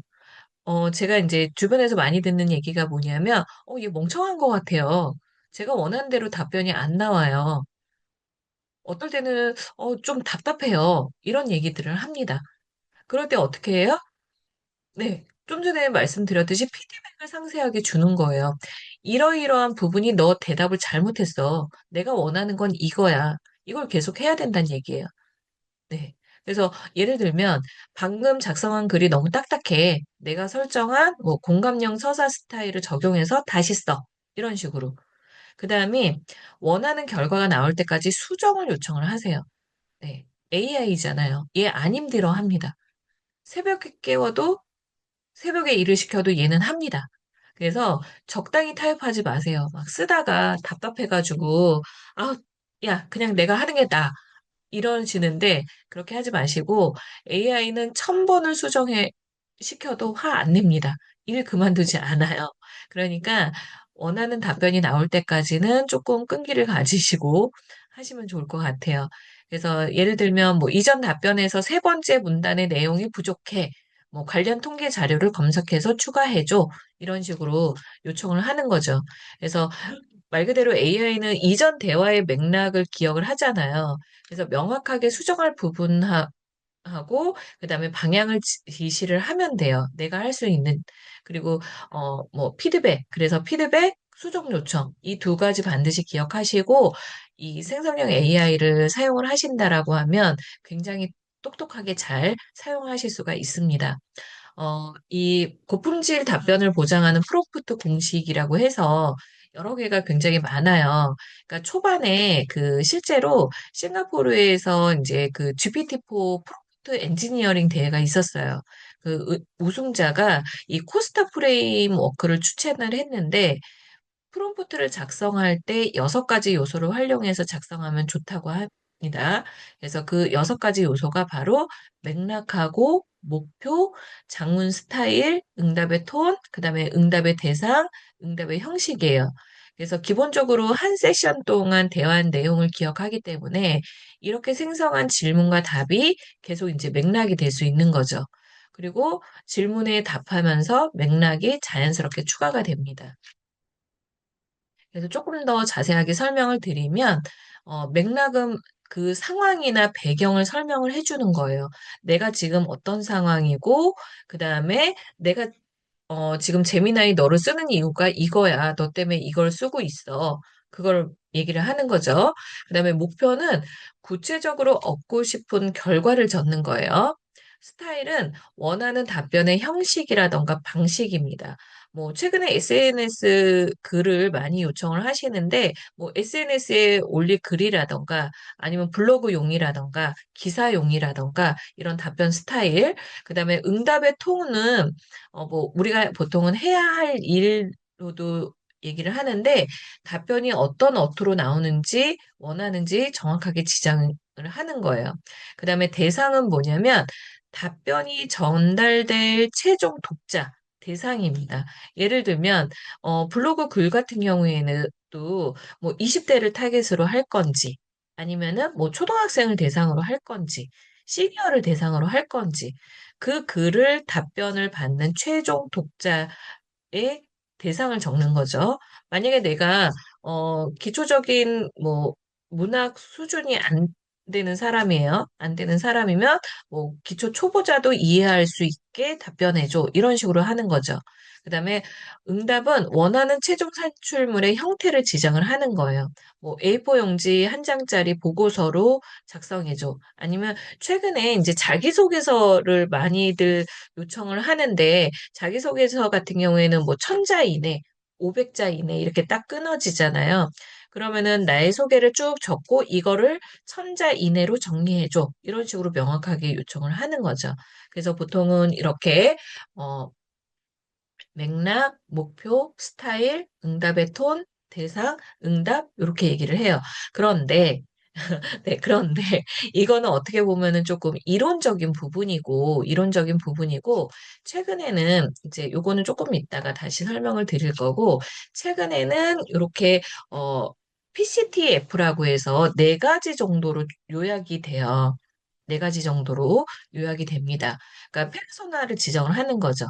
제가 이제 주변에서 많이 듣는 얘기가 뭐냐면, 얘 멍청한 것 같아요. 제가 원하는 대로 답변이 안 나와요. 어떨 때는, 좀 답답해요. 이런 얘기들을 합니다. 그럴 때 어떻게 해요? 네. 좀 전에 말씀드렸듯이 피드백을 상세하게 주는 거예요. 이러이러한 부분이 너 대답을 잘못했어. 내가 원하는 건 이거야. 이걸 계속 해야 된다는 얘기예요. 네. 그래서 예를 들면 방금 작성한 글이 너무 딱딱해. 내가 설정한 뭐 공감형 서사 스타일을 적용해서 다시 써. 이런 식으로. 그다음에 원하는 결과가 나올 때까지 수정을 요청을 하세요. 네. AI잖아요. 얘 안 힘들어 합니다. 새벽에 깨워도 새벽에 일을 시켜도 얘는 합니다. 그래서 적당히 타협하지 마세요. 막 쓰다가 답답해가지고 아, 야, 그냥 내가 하는 게 나아. 이러시는데 그렇게 하지 마시고 AI는 1000번을 수정해 시켜도 화 안 냅니다. 일 그만두지 않아요. 그러니까 원하는 답변이 나올 때까지는 조금 끈기를 가지시고 하시면 좋을 것 같아요. 그래서 예를 들면 뭐 이전 답변에서 세 번째 문단의 내용이 부족해. 뭐 관련 통계 자료를 검색해서 추가해줘. 이런 식으로 요청을 하는 거죠. 그래서 말 그대로 AI는 이전 대화의 맥락을 기억을 하잖아요. 그래서 명확하게 수정할 부분하고 그다음에 방향을 지시를 하면 돼요. 내가 할 수 있는 그리고 뭐 피드백 그래서 피드백 수정 요청 이 두 가지 반드시 기억하시고 이 생성형 AI를 사용을 하신다라고 하면 굉장히 똑똑하게 잘 사용하실 수가 있습니다. 이 고품질 답변을 보장하는 프롬프트 공식이라고 해서 여러 개가 굉장히 많아요. 그러니까 초반에 그 실제로 싱가포르에서 이제 그 GPT-4 프롬프트 엔지니어링 대회가 있었어요. 그 우승자가 이 코스타 프레임워크를 추천을 했는데 프롬프트를 작성할 때 6가지 요소를 활용해서 작성하면 좋다고 합니다. 그래서 그 6가지 요소가 바로 맥락하고 목표, 장문 스타일, 응답의 톤, 그다음에 응답의 대상, 응답의 형식이에요. 그래서 기본적으로 한 세션 동안 대화한 내용을 기억하기 때문에 이렇게 생성한 질문과 답이 계속 이제 맥락이 될 수 있는 거죠. 그리고 질문에 답하면서 맥락이 자연스럽게 추가가 됩니다. 그래서 조금 더 자세하게 설명을 드리면, 맥락은 그 상황이나 배경을 설명을 해주는 거예요. 내가 지금 어떤 상황이고, 그 다음에 내가 지금 재미나이 너를 쓰는 이유가 이거야. 너 때문에 이걸 쓰고 있어. 그걸 얘기를 하는 거죠. 그 다음에 목표는 구체적으로 얻고 싶은 결과를 적는 거예요. 스타일은 원하는 답변의 형식이라던가 방식입니다. 뭐, 최근에 SNS 글을 많이 요청을 하시는데, 뭐, SNS에 올릴 글이라던가, 아니면 블로그용이라던가, 기사용이라던가, 이런 답변 스타일, 그 다음에 응답의 톤은 뭐, 우리가 보통은 해야 할 일로도 얘기를 하는데, 답변이 어떤 어투로 나오는지, 원하는지 정확하게 지정을 하는 거예요. 그 다음에 대상은 뭐냐면, 답변이 전달될 최종 독자, 대상입니다. 예를 들면, 블로그 글 같은 경우에는 또, 뭐, 20대를 타겟으로 할 건지, 아니면은 뭐, 초등학생을 대상으로 할 건지, 시니어를 대상으로 할 건지, 그 글을 답변을 받는 최종 독자의 대상을 적는 거죠. 만약에 내가 기초적인 뭐 문학 수준이 안 되는 사람이에요. 안 되는 사람이면 뭐 기초 초보자도 이해할 수 있게 답변해줘. 이런 식으로 하는 거죠. 그다음에 응답은 원하는 최종 산출물의 형태를 지정을 하는 거예요. 뭐 A4 용지 한 장짜리 보고서로 작성해줘. 아니면 최근에 이제 자기소개서를 많이들 요청을 하는데 자기소개서 같은 경우에는 뭐 1000자 이내, 500자 이내 이렇게 딱 끊어지잖아요. 그러면은 나의 소개를 쭉 적고 이거를 1000자 이내로 정리해줘. 이런 식으로 명확하게 요청을 하는 거죠. 그래서 보통은 이렇게 어, 맥락, 목표, 스타일, 응답의 톤, 대상, 응답 이렇게 얘기를 해요. 그런데 네, 그런데 이거는 어떻게 보면은 조금 이론적인 부분이고, 최근에는 이제 요거는 조금 이따가 다시 설명을 드릴 거고, 최근에는 이렇게, PCTF라고 해서 네 가지 정도로 요약이 돼요. 네 가지 정도로 요약이 됩니다. 그러니까 페르소나를 지정을 하는 거죠.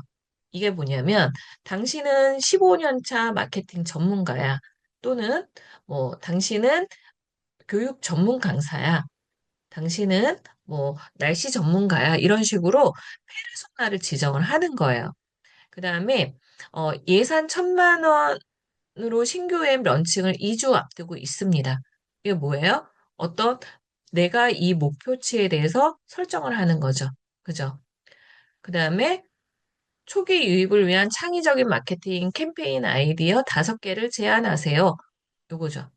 이게 뭐냐면, 당신은 15년 차 마케팅 전문가야. 또는, 당신은 교육 전문 강사야. 당신은 날씨 전문가야. 이런 식으로 페르소나를 지정을 하는 거예요. 그 다음에 예산 1,000만 원으로 신규 앱 런칭을 2주 앞두고 있습니다. 이게 뭐예요? 어떤 내가 이 목표치에 대해서 설정을 하는 거죠. 그죠? 그 다음에 초기 유입을 위한 창의적인 마케팅 캠페인 아이디어 5개를 제안하세요. 요거죠.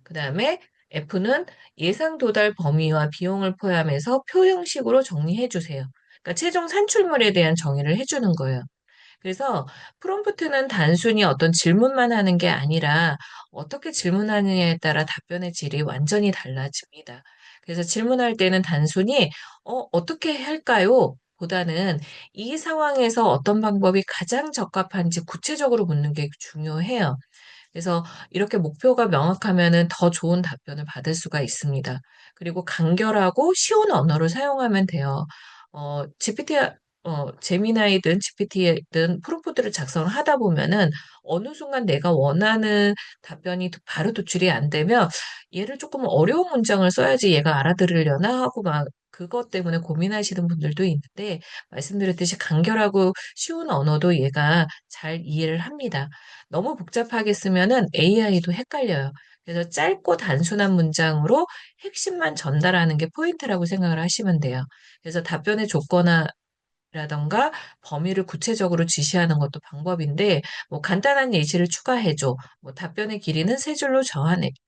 그 다음에 F는 예상 도달 범위와 비용을 포함해서 표 형식으로 정리해 주세요. 그러니까 최종 산출물에 대한 정의를 해주는 거예요. 그래서 프롬프트는 단순히 어떤 질문만 하는 게 아니라 어떻게 질문하느냐에 따라 답변의 질이 완전히 달라집니다. 그래서 질문할 때는 단순히 어떻게 할까요? 보다는 이 상황에서 어떤 방법이 가장 적합한지 구체적으로 묻는 게 중요해요. 그래서 이렇게 목표가 명확하면은 더 좋은 답변을 받을 수가 있습니다. 그리고 간결하고 쉬운 언어를 사용하면 돼요. 제미나이든 GPT든 프롬프트를 작성을 하다 보면은 어느 순간 내가 원하는 답변이 바로 도출이 안 되면 얘를 조금 어려운 문장을 써야지 얘가 알아들으려나 하고 막 그것 때문에 고민하시는 분들도 있는데 말씀드렸듯이 간결하고 쉬운 언어도 얘가 잘 이해를 합니다. 너무 복잡하게 쓰면은 AI도 헷갈려요. 그래서 짧고 단순한 문장으로 핵심만 전달하는 게 포인트라고 생각을 하시면 돼요. 그래서 답변의 조건화라던가 범위를 구체적으로 지시하는 것도 방법인데, 뭐 간단한 예시를 추가해줘, 뭐 답변의 길이는 세 줄로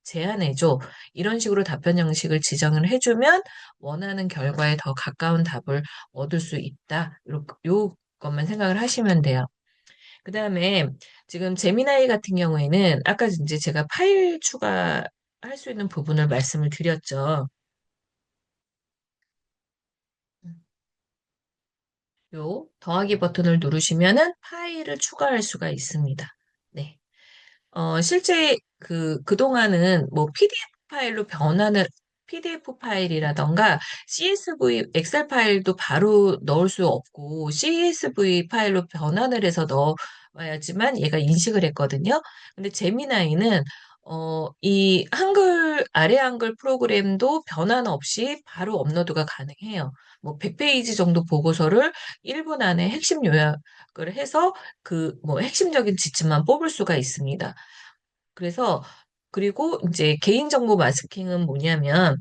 제한해줘, 이런 식으로 답변 형식을 지정을 해주면 원하는 결과에 더 가까운 답을 얻을 수 있다. 요 것만 생각을 하시면 돼요. 그 다음에 지금 제미나이 같은 경우에는 아까 이제 제가 파일 추가할 수 있는 부분을 말씀을 드렸죠. 요 더하기 버튼을 누르시면은 파일을 추가할 수가 있습니다. 네. 실제 그동안은 뭐 PDF 파일로 변하는 PDF 파일이라던가 CSV, 엑셀 파일도 바로 넣을 수 없고 CSV 파일로 변환을 해서 넣어야지만 얘가 인식을 했거든요. 근데 제미나이는 이 아래 한글 프로그램도 변환 없이 바로 업로드가 가능해요. 뭐 100페이지 정도 보고서를 1분 안에 핵심 요약을 해서 핵심적인 지침만 뽑을 수가 있습니다. 그래서 그리고 이제 개인정보 마스킹은 뭐냐면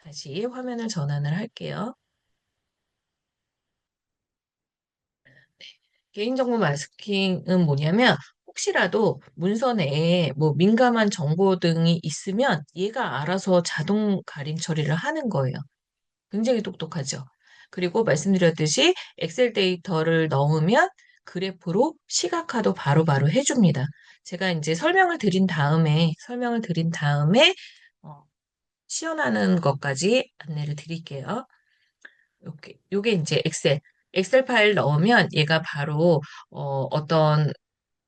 다시 화면을 전환을 할게요. 개인정보 마스킹은 뭐냐면 혹시라도 문서 내에 뭐 민감한 정보 등이 있으면 얘가 알아서 자동 가림 처리를 하는 거예요. 굉장히 똑똑하죠. 그리고 말씀드렸듯이 엑셀 데이터를 넣으면 그래프로 시각화도 바로바로 해줍니다. 제가 이제 설명을 드린 다음에 어, 시연하는 것까지 안내를 드릴게요. 요게 이제 엑셀 파일 넣으면 얘가 바로 어떤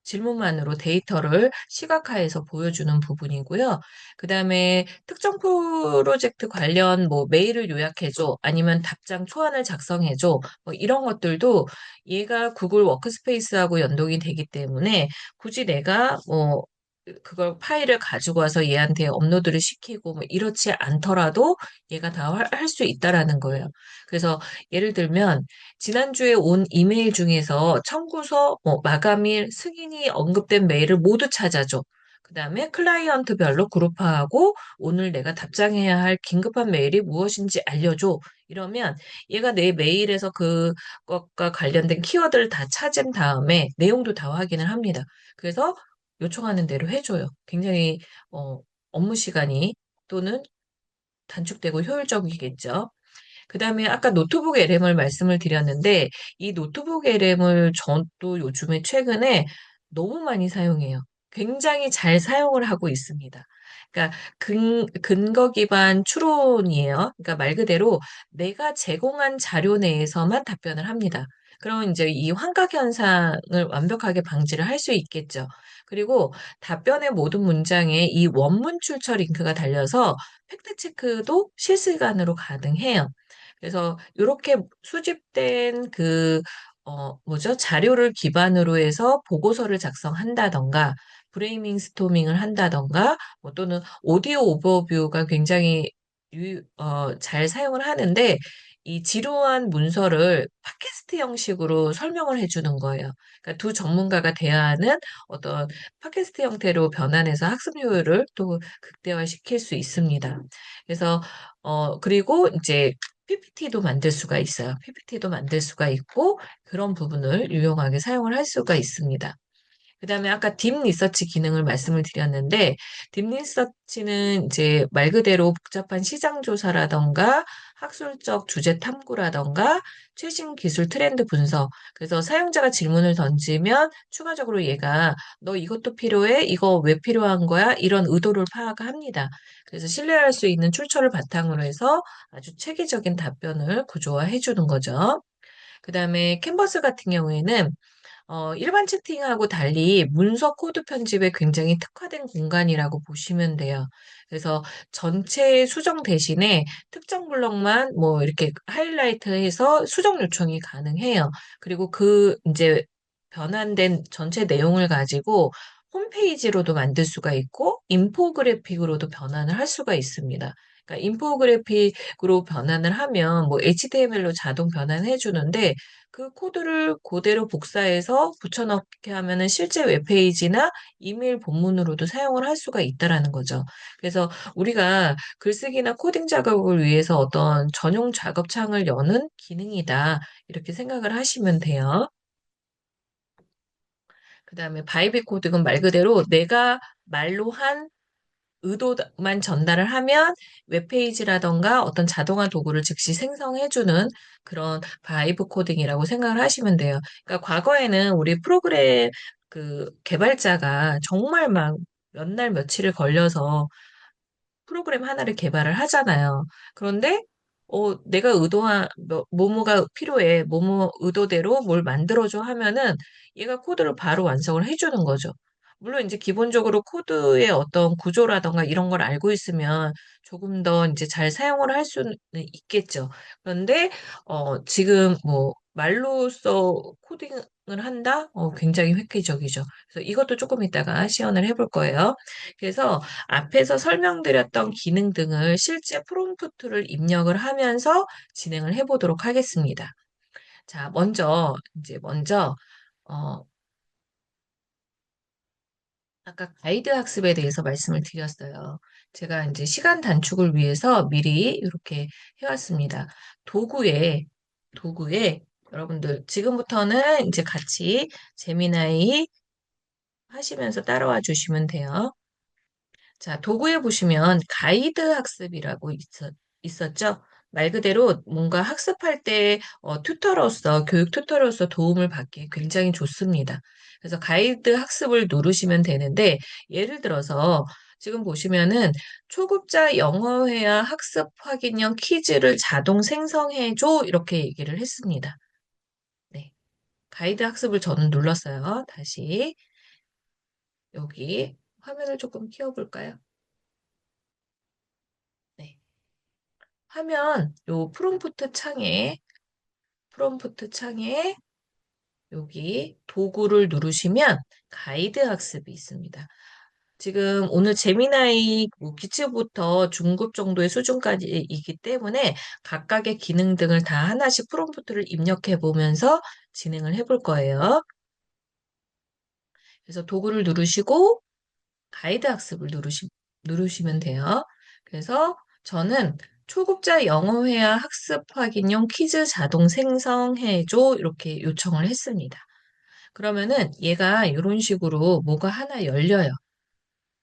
질문만으로 데이터를 시각화해서 보여주는 부분이고요. 그 다음에 특정 프로젝트 관련 뭐 메일을 요약해줘, 아니면 답장 초안을 작성해줘, 뭐 이런 것들도 얘가 구글 워크스페이스하고 연동이 되기 때문에 굳이 내가 그걸 파일을 가지고 와서 얘한테 업로드를 시키고 뭐 이렇지 않더라도 얘가 다 할 수 있다라는 거예요. 그래서 예를 들면 지난주에 온 이메일 중에서 청구서, 마감일, 승인이 언급된 메일을 모두 찾아줘. 그 다음에 클라이언트별로 그룹화하고 오늘 내가 답장해야 할 긴급한 메일이 무엇인지 알려줘. 이러면 얘가 내 메일에서 그것과 관련된 키워드를 다 찾은 다음에 내용도 다 확인을 합니다. 그래서 요청하는 대로 해줘요. 굉장히 업무 시간이 또는 단축되고 효율적이겠죠. 그 다음에 아까 노트북 LM을 말씀을 드렸는데 이 노트북 LM을 저도 요즘에 최근에 너무 많이 사용해요. 굉장히 잘 사용을 하고 있습니다. 그러니까 근거 기반 추론이에요. 그러니까 말 그대로 내가 제공한 자료 내에서만 답변을 합니다. 그러면 이제 이 환각 현상을 완벽하게 방지를 할 수 있겠죠. 그리고 답변의 모든 문장에 이 원문 출처 링크가 달려서 팩트 체크도 실시간으로 가능해요. 그래서 이렇게 수집된 뭐죠? 자료를 기반으로 해서 보고서를 작성한다던가, 브레이밍 스토밍을 한다던가, 뭐 또는 오디오 오버뷰가 굉장히 잘 사용을 하는데, 이 지루한 문서를 팟캐스트 형식으로 설명을 해주는 거예요. 그러니까 두 전문가가 대화하는 어떤 팟캐스트 형태로 변환해서 학습 효율을 또 극대화시킬 수 있습니다. 그래서, 그리고 이제 PPT도 만들 수가 있어요. PPT도 만들 수가 있고, 그런 부분을 유용하게 사용을 할 수가 있습니다. 그다음에 아까 딥 리서치 기능을 말씀을 드렸는데, 딥 리서치는 이제 말 그대로 복잡한 시장 조사라던가 학술적 주제 탐구라던가 최신 기술 트렌드 분석. 그래서 사용자가 질문을 던지면 추가적으로 얘가 너 이것도 필요해? 이거 왜 필요한 거야? 이런 의도를 파악합니다. 그래서 신뢰할 수 있는 출처를 바탕으로 해서 아주 체계적인 답변을 구조화해 주는 거죠. 그다음에 캔버스 같은 경우에는 일반 채팅하고 달리 문서 코드 편집에 굉장히 특화된 공간이라고 보시면 돼요. 그래서 전체 수정 대신에 특정 블럭만 뭐 이렇게 하이라이트해서 수정 요청이 가능해요. 그리고 이제 변환된 전체 내용을 가지고 홈페이지로도 만들 수가 있고 인포그래픽으로도 변환을 할 수가 있습니다. 그러니까 인포그래픽으로 변환을 하면 뭐 HTML로 자동 변환해 주는데 그 코드를 그대로 복사해서 붙여넣게 하면은 실제 웹페이지나 이메일 본문으로도 사용을 할 수가 있다라는 거죠. 그래서 우리가 글쓰기나 코딩 작업을 위해서 어떤 전용 작업창을 여는 기능이다. 이렇게 생각을 하시면 돼요. 그다음에 바이비 코딩은 말 그대로 내가 말로 한 의도만 전달을 하면 웹페이지라던가 어떤 자동화 도구를 즉시 생성해주는 그런 바이브 코딩이라고 생각을 하시면 돼요. 그러니까 과거에는 우리 프로그램 개발자가 정말 막 몇 날 며칠을 걸려서 프로그램 하나를 개발을 하잖아요. 그런데 내가 의도한 뭐뭐가 필요해. 뭐뭐 의도대로 뭘 만들어줘 하면은 얘가 코드를 바로 완성을 해주는 거죠. 물론 이제 기본적으로 코드의 어떤 구조라던가 이런 걸 알고 있으면 조금 더 이제 잘 사용을 할 수는 있겠죠. 그런데 지금 뭐 말로써 코딩을 한다? 굉장히 획기적이죠. 그래서 이것도 조금 이따가 시연을 해볼 거예요. 그래서 앞에서 설명드렸던 기능 등을 실제 프롬프트를 입력을 하면서 진행을 해보도록 하겠습니다. 자, 먼저, 어, 아까 가이드 학습에 대해서 말씀을 드렸어요. 제가 이제 시간 단축을 위해서 미리 이렇게 해왔습니다. 도구에, 도구에 여러분들 지금부터는 이제 같이 재미나이 하시면서 따라와 주시면 돼요. 자, 도구에 보시면 가이드 학습이라고 있었죠? 말 그대로 뭔가 학습할 때 교육 튜터로서 도움을 받기 굉장히 좋습니다. 그래서 가이드 학습을 누르시면 되는데 예를 들어서 지금 보시면은 초급자 영어 회화 학습 확인형 퀴즈를 자동 생성해줘 이렇게 얘기를 했습니다. 네, 가이드 학습을 저는 눌렀어요. 다시 여기 화면을 조금 키워볼까요? 네. 하면 요 프롬프트 창에 여기 도구를 누르시면 가이드 학습이 있습니다. 지금 오늘 재미나이 뭐 기초부터 중급 정도의 수준까지이기 때문에 각각의 기능 등을 다 하나씩 프롬프트를 입력해 보면서 진행을 해볼 거예요. 그래서 도구를 누르시고 가이드 학습을 누르시면 돼요. 그래서 저는 초급자 영어 회화 학습 확인용 퀴즈 자동 생성해줘 이렇게 요청을 했습니다. 그러면은 얘가 이런 식으로 뭐가 하나 열려요.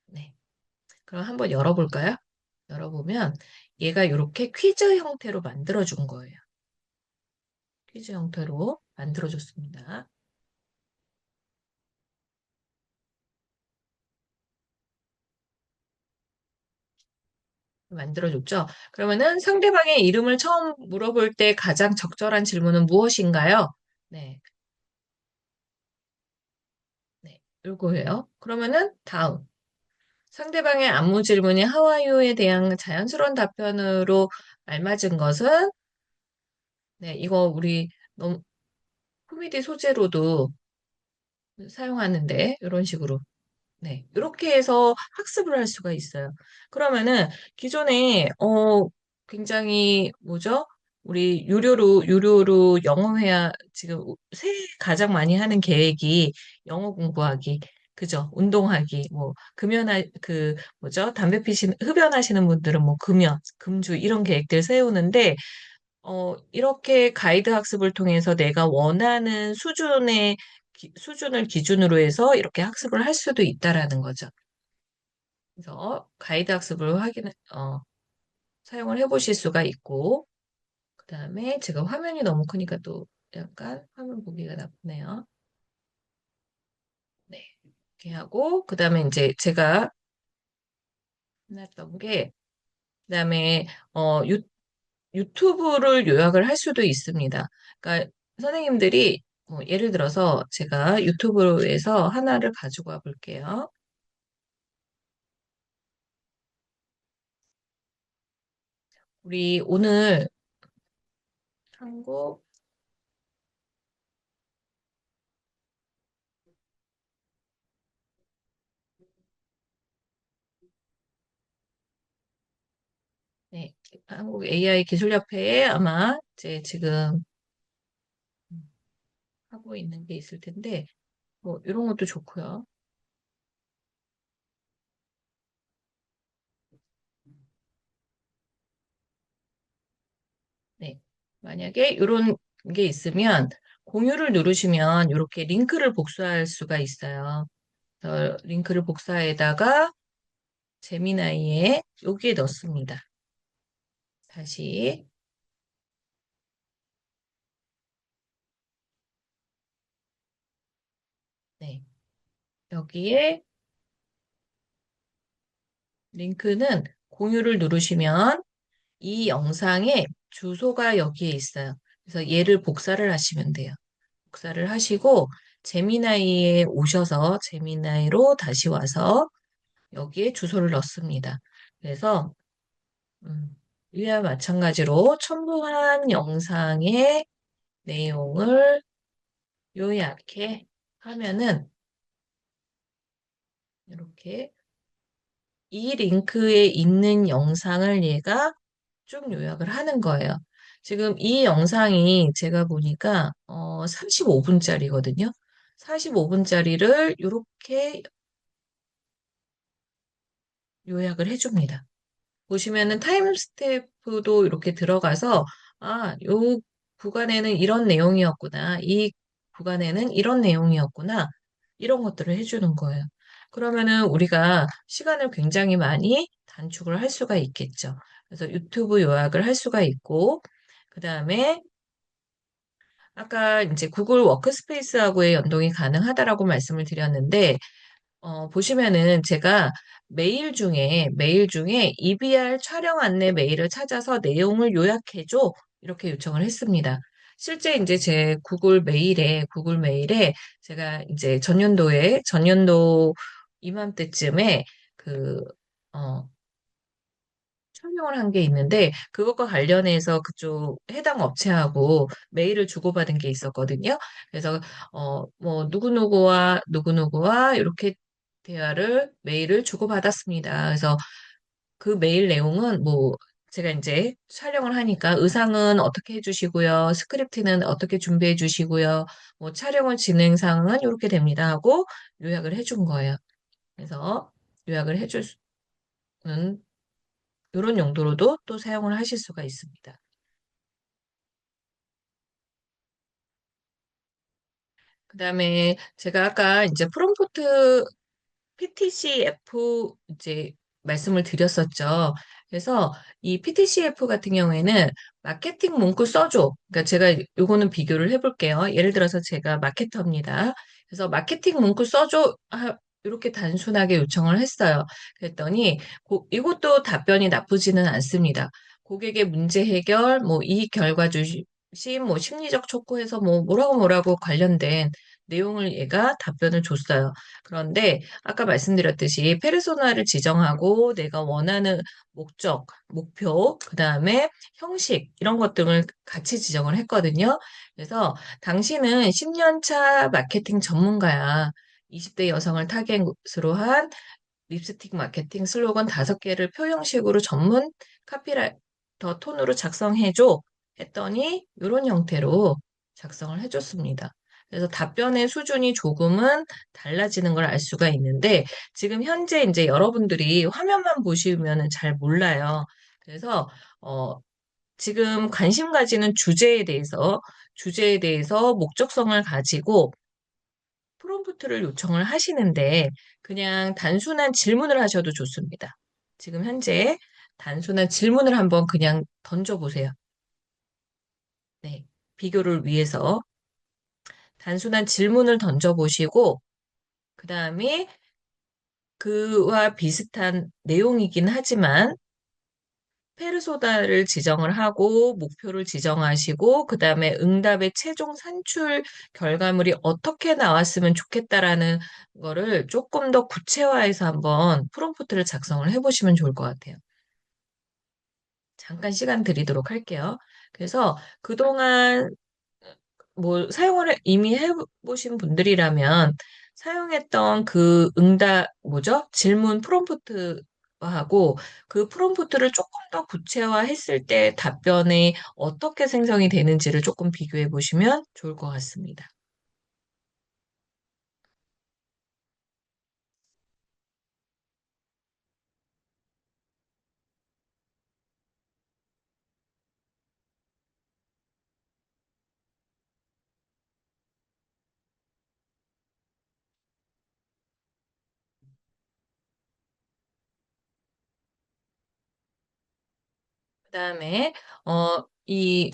네. 그럼 한번 열어볼까요? 열어보면 얘가 이렇게 퀴즈 형태로 만들어준 거예요. 퀴즈 형태로 만들어줬습니다. 만들어줬죠. 그러면은 상대방의 이름을 처음 물어볼 때 가장 적절한 질문은 무엇인가요? 네, 네, 요거예요. 그러면은 다음. 상대방의 안무 질문이 How are you에 대한 자연스러운 답변으로 알맞은 것은 네, 이거 우리 너무 코미디 소재로도 사용하는데 이런 식으로 네, 이렇게 해서 학습을 할 수가 있어요. 그러면은 기존에 굉장히 뭐죠? 우리 유료로 영어 회화 지금 새해 가장 많이 하는 계획이 영어 공부하기, 그죠? 운동하기, 뭐 금연하 그 뭐죠? 담배 피신 흡연하시는 분들은 뭐 금주 이런 계획들 세우는데 이렇게 가이드 학습을 통해서 내가 원하는 수준을 기준으로 해서 이렇게 학습을 할 수도 있다라는 거죠. 그래서 가이드 학습을 사용을 해보실 수가 있고, 그 다음에 지금 화면이 너무 크니까 또 약간 화면 보기가 나쁘네요. 네. 이렇게 하고, 그 다음에 이제 제가 해놨던 게, 그 다음에, 유튜브를 요약을 할 수도 있습니다. 그러니까 선생님들이 예를 들어서 제가 유튜브에서 하나를 가지고 와 볼게요. 우리 오늘 한국 네, 한국 AI 기술협회에 아마 이제 지금 하고 있는 게 있을 텐데 뭐 이런 것도 좋고요. 네. 만약에 이런 게 있으면 공유를 누르시면 이렇게 링크를 복사할 수가 있어요. 그래서 링크를 복사에다가 제미나이에 여기에 넣습니다. 다시 네. 여기에 링크는 공유를 누르시면 이 영상에 주소가 여기에 있어요. 그래서 얘를 복사를 하시면 돼요. 복사를 하시고 제미나이에 오셔서 제미나이로 다시 와서 여기에 주소를 넣습니다. 그래서 이와 마찬가지로 첨부한 영상의 내용을 요약해 하면은 이렇게 이 링크에 있는 영상을 얘가 쭉 요약을 하는 거예요. 지금 이 영상이 제가 보니까 35분짜리거든요. 45분짜리를 이렇게 요약을 해줍니다. 보시면은 타임스탬프도 이렇게 들어가서 요 구간에는 이런 내용이었구나. 이 구간에는 이런 내용이었구나. 이런 것들을 해주는 거예요. 그러면은 우리가 시간을 굉장히 많이 단축을 할 수가 있겠죠. 그래서 유튜브 요약을 할 수가 있고, 그 다음에 아까 이제 구글 워크스페이스하고의 연동이 가능하다라고 말씀을 드렸는데, 보시면은 제가 메일 중에 EBR 촬영 안내 메일을 찾아서 내용을 요약해줘. 이렇게 요청을 했습니다. 실제 이제 제 구글 메일에 제가 이제 전년도 이맘때쯤에 그, 어, 설명을 한 게 있는데 그것과 관련해서 그쪽 해당 업체하고 메일을 주고받은 게 있었거든요. 그래서 뭐 누구누구와 이렇게 메일을 주고받았습니다. 그래서 그 메일 내용은 뭐 제가 이제 촬영을 하니까 의상은 어떻게 해주시고요, 스크립트는 어떻게 준비해 주시고요, 뭐 촬영을 진행 상황은 이렇게 됩니다 하고 요약을 해준 거예요. 그래서 요약을 해주는 이런 용도로도 또 사용을 하실 수가 있습니다. 그다음에 제가 아까 이제 프롬프트 PTCF 이제 말씀을 드렸었죠. 그래서 이 PTCF 같은 경우에는 마케팅 문구 써줘. 그러니까 제가 요거는 비교를 해볼게요. 예를 들어서 제가 마케터입니다. 그래서 마케팅 문구 써줘 이렇게 단순하게 요청을 했어요. 그랬더니 이것도 답변이 나쁘지는 않습니다. 고객의 문제 해결, 뭐 이익 결과 주심, 뭐 심리적 촉구해서 뭐 뭐라고 뭐라고 관련된 내용을 얘가 답변을 줬어요. 그런데 아까 말씀드렸듯이 페르소나를 지정하고 내가 원하는 목적, 목표, 그다음에 형식 이런 것들을 같이 지정을 했거든요. 그래서 당신은 10년 차 마케팅 전문가야. 20대 여성을 타겟으로 한 립스틱 마케팅 슬로건 5개를 표형식으로 전문 카피라이터 톤으로 작성해줘 했더니 이런 형태로 작성을 해줬습니다. 그래서 답변의 수준이 조금은 달라지는 걸 알 수가 있는데 지금 현재 이제 여러분들이 화면만 보시면은 잘 몰라요. 그래서 어, 지금 관심 가지는 주제에 대해서 목적성을 가지고 프롬프트를 요청을 하시는데 그냥 단순한 질문을 하셔도 좋습니다. 지금 현재 단순한 질문을 한번 그냥 던져보세요. 네. 비교를 위해서 단순한 질문을 던져보시고 그 다음에 그와 비슷한 내용이긴 하지만 페르소나를 지정을 하고 목표를 지정하시고 그다음에 응답의 최종 산출 결과물이 어떻게 나왔으면 좋겠다라는 거를 조금 더 구체화해서 한번 프롬프트를 작성을 해보시면 좋을 것 같아요. 잠깐 시간 드리도록 할게요. 그래서 그동안 뭐 사용을 이미 해보신 분들이라면 사용했던 그 뭐죠? 질문 프롬프트하고 그 프롬프트를 조금 더 구체화했을 때 답변이 어떻게 생성이 되는지를 조금 비교해 보시면 좋을 것 같습니다. 그다음에 이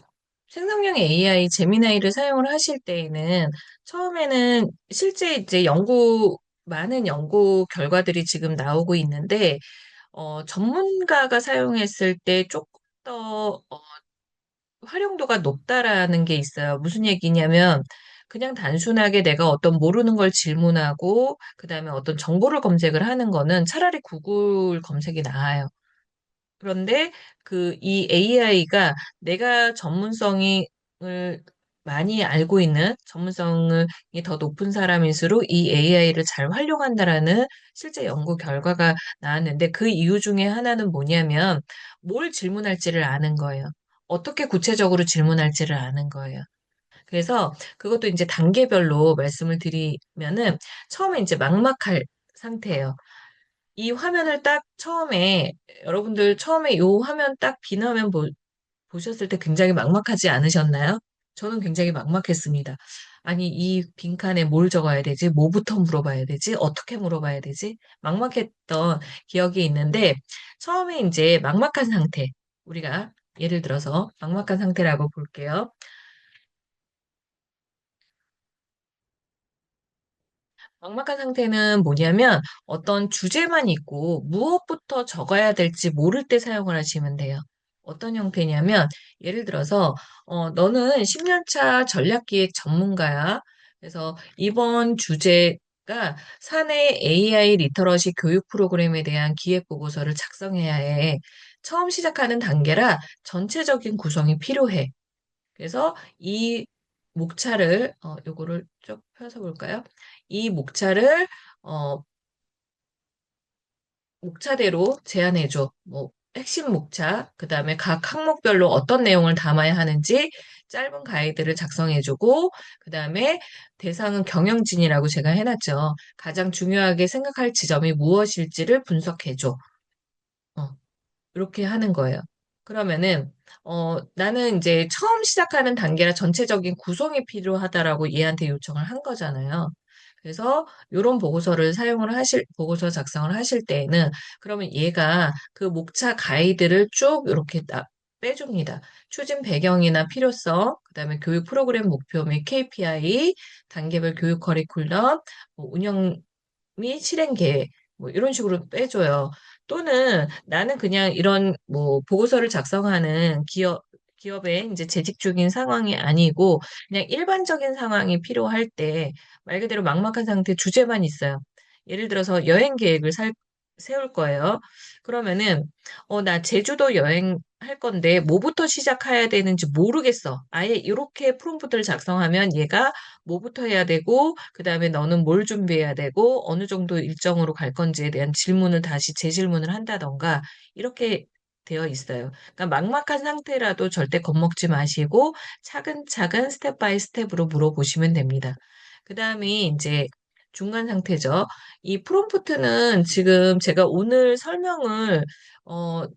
생성형 AI 제미나이를 사용을 하실 때에는 처음에는 실제 이제 많은 연구 결과들이 지금 나오고 있는데 전문가가 사용했을 때 조금 더 활용도가 높다라는 게 있어요. 무슨 얘기냐면 그냥 단순하게 내가 어떤 모르는 걸 질문하고 그다음에 어떤 정보를 검색을 하는 거는 차라리 구글 검색이 나아요. 그런데 이 AI가 내가 전문성이 을 많이 알고 있는 전문성이 더 높은 사람일수록 이 AI를 잘 활용한다라는 실제 연구 결과가 나왔는데 그 이유 중에 하나는 뭐냐면 뭘 질문할지를 아는 거예요. 어떻게 구체적으로 질문할지를 아는 거예요. 그래서 그것도 이제 단계별로 말씀을 드리면은 처음에 이제 막막할 상태예요. 이 화면을 딱 처음에 여러분들 처음에 이 화면 딱 빈 화면 보셨을 때 굉장히 막막하지 않으셨나요? 저는 굉장히 막막했습니다. 아니, 이 빈칸에 뭘 적어야 되지? 뭐부터 물어봐야 되지? 어떻게 물어봐야 되지? 막막했던 기억이 있는데 처음에 이제 막막한 상태 우리가 예를 들어서 막막한 상태라고 볼게요. 막막한 상태는 뭐냐면 어떤 주제만 있고 무엇부터 적어야 될지 모를 때 사용을 하시면 돼요. 어떤 형태냐면 예를 들어서 너는 10년차 전략기획 전문가야. 그래서 이번 주제가 사내 AI 리터러시 교육 프로그램에 대한 기획 보고서를 작성해야 해. 처음 시작하는 단계라 전체적인 구성이 필요해. 그래서 이 목차를 요거를 쭉 펴서 볼까요? 이 어, 목차대로 제안해줘. 뭐 핵심 목차, 그다음에 각 항목별로 어떤 내용을 담아야 하는지 짧은 가이드를 작성해주고, 그다음에 대상은 경영진이라고 제가 해놨죠. 가장 중요하게 생각할 지점이 무엇일지를 분석해줘. 어, 이렇게 하는 거예요. 그러면은, 나는 이제 처음 시작하는 단계라 전체적인 구성이 필요하다라고 얘한테 요청을 한 거잖아요. 그래서 이런 보고서 작성을 하실 때에는, 그러면 얘가 그 목차 가이드를 쭉 이렇게 딱 빼줍니다. 추진 배경이나 필요성, 그다음에 교육 프로그램 목표 및 KPI, 단계별 교육 커리큘럼, 뭐 운영 실행 계획 뭐 이런 식으로 빼줘요. 또는 나는 그냥 이런 뭐 보고서를 작성하는 기업에 이제 재직 중인 상황이 아니고 그냥 일반적인 상황이 필요할 때 말 그대로 막막한 상태 주제만 있어요. 예를 들어서 여행 계획을 세울 거예요. 그러면은 나 제주도 여행 할 건데 뭐부터 시작해야 되는지 모르겠어. 아예 이렇게 프롬프트를 작성하면 얘가 뭐부터 해야 되고, 그 다음에 너는 뭘 준비해야 되고, 어느 정도 일정으로 갈 건지에 대한 질문을 다시 재질문을 한다던가, 이렇게 되어 있어요. 그러니까 막막한 상태라도 절대 겁먹지 마시고, 차근차근 스텝 바이 스텝으로 물어보시면 됩니다. 그 다음에 이제 중간 상태죠. 이 프롬프트는 지금 제가 오늘 설명을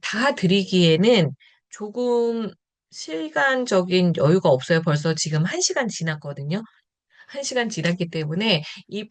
다 드리기에는 조금 시간적인 여유가 없어요. 벌써 지금 1시간 지났거든요. 1시간 지났기 때문에 이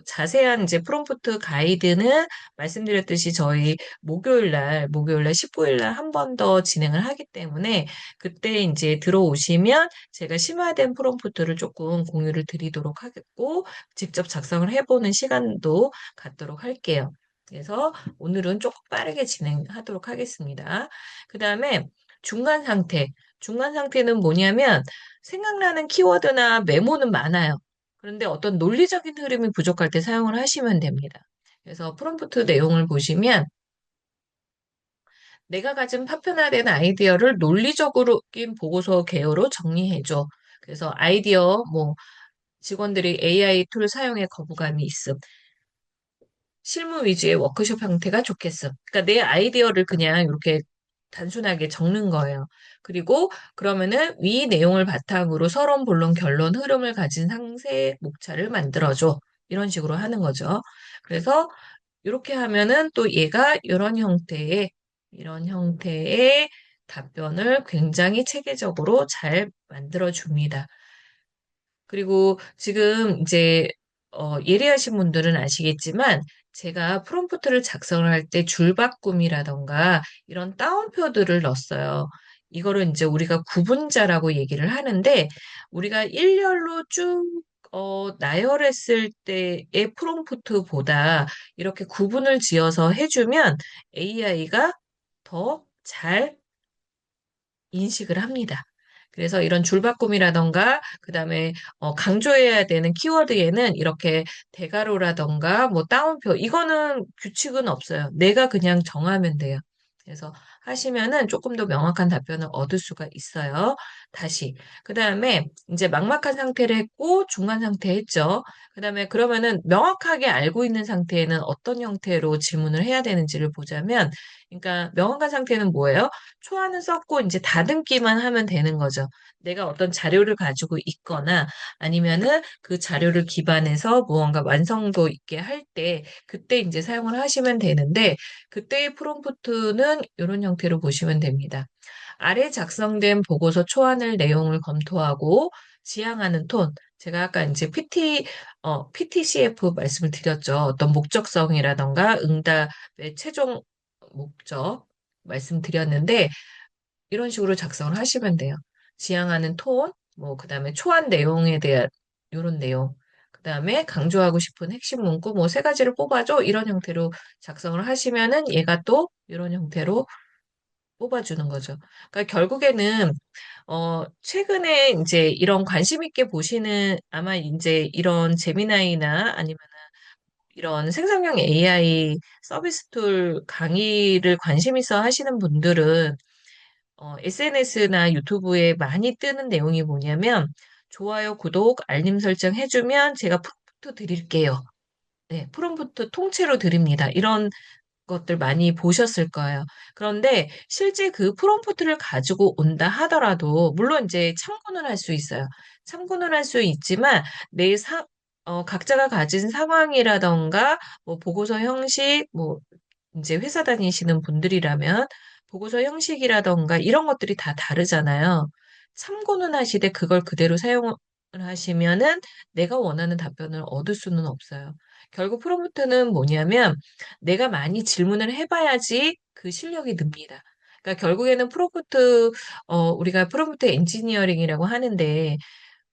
자세한 이제 프롬프트 가이드는 말씀드렸듯이 저희 목요일 날 19일 날 한 번 더 진행을 하기 때문에 그때 이제 들어오시면 제가 심화된 프롬프트를 조금 공유를 드리도록 하겠고 직접 작성을 해보는 시간도 갖도록 할게요. 그래서 오늘은 조금 빠르게 진행하도록 하겠습니다. 그 다음에 중간 상태. 중간 상태는 뭐냐면 생각나는 키워드나 메모는 많아요. 그런데 어떤 논리적인 흐름이 부족할 때 사용을 하시면 됩니다. 그래서 프롬프트 내용을 보시면 내가 가진 파편화된 아이디어를 논리적인 보고서 개요로 정리해줘. 그래서 아이디어, 뭐, 직원들이 AI 툴 사용에 거부감이 있음. 실무 위주의 워크숍 형태가 좋겠어. 그러니까 내 아이디어를 그냥 이렇게 단순하게 적는 거예요. 그리고 그러면은 위 내용을 바탕으로 서론, 본론, 결론, 흐름을 가진 상세 목차를 만들어줘. 이런 식으로 하는 거죠. 그래서 이렇게 하면은 또 얘가 이런 형태의 답변을 굉장히 체계적으로 잘 만들어줍니다. 그리고 지금 이제 예리하신 분들은 아시겠지만 제가 프롬프트를 작성을 할 때 줄바꿈이라던가 이런 따옴표들을 넣었어요. 이거를 이제 우리가 구분자라고 얘기를 하는데 우리가 일렬로 쭉 나열했을 때의 프롬프트보다 이렇게 구분을 지어서 해주면 AI가 더잘 인식을 합니다. 그래서 이런 줄바꿈이라던가, 그 다음에 강조해야 되는 키워드에는 이렇게 대괄호라던가, 뭐 따옴표, 이거는 규칙은 없어요. 내가 그냥 정하면 돼요. 그래서 하시면은 조금 더 명확한 답변을 얻을 수가 있어요. 다시. 그 다음에 이제 막막한 상태를 했고, 중간 상태 했죠. 그 다음에 그러면은 명확하게 알고 있는 상태에는 어떤 형태로 질문을 해야 되는지를 보자면, 그러니까 명확한 상태는 뭐예요? 초안을 썼고 이제 다듬기만 하면 되는 거죠. 내가 어떤 자료를 가지고 있거나 아니면은 그 자료를 기반해서 무언가 완성도 있게 할 때 그때 이제 사용을 하시면 되는데 그때의 프롬프트는 이런 형태로 보시면 됩니다. 아래 작성된 보고서 초안을 내용을 검토하고 지향하는 톤. 제가 아까 이제 PTCF 말씀을 드렸죠. 어떤 목적성이라던가 응답의 최종 목적 말씀드렸는데 이런 식으로 작성을 하시면 돼요. 지향하는 톤, 뭐, 그 다음에 초안 내용에 대한 이런 내용, 그 다음에 강조하고 싶은 핵심 문구, 뭐, 세 가지를 뽑아줘. 이런 형태로 작성을 하시면은 얘가 또 이런 형태로 뽑아주는 거죠. 그러니까 결국에는, 최근에 이제 이런 관심 있게 보시는 아마 이제 이런 제미나이나 아니면 이런 생성형 AI 서비스 툴 강의를 관심 있어 하시는 분들은 SNS나 유튜브에 많이 뜨는 내용이 뭐냐면, 좋아요, 구독, 알림 설정 해주면 제가 프롬프트 드릴게요. 네, 프롬프트 통째로 드립니다. 이런 것들 많이 보셨을 거예요. 그런데 실제 그 프롬프트를 가지고 온다 하더라도, 물론 이제 참고는 할 수 있어요. 참고는 할 수 있지만, 각자가 가진 상황이라던가, 뭐, 보고서 형식, 뭐, 이제 회사 다니시는 분들이라면 보고서 형식이라던가 이런 것들이 다 다르잖아요. 참고는 하시되 그걸 그대로 사용을 하시면은 내가 원하는 답변을 얻을 수는 없어요. 결국 프롬프트는 뭐냐면 내가 많이 질문을 해봐야지 그 실력이 늡니다. 그러니까 결국에는 우리가 프롬프트 엔지니어링이라고 하는데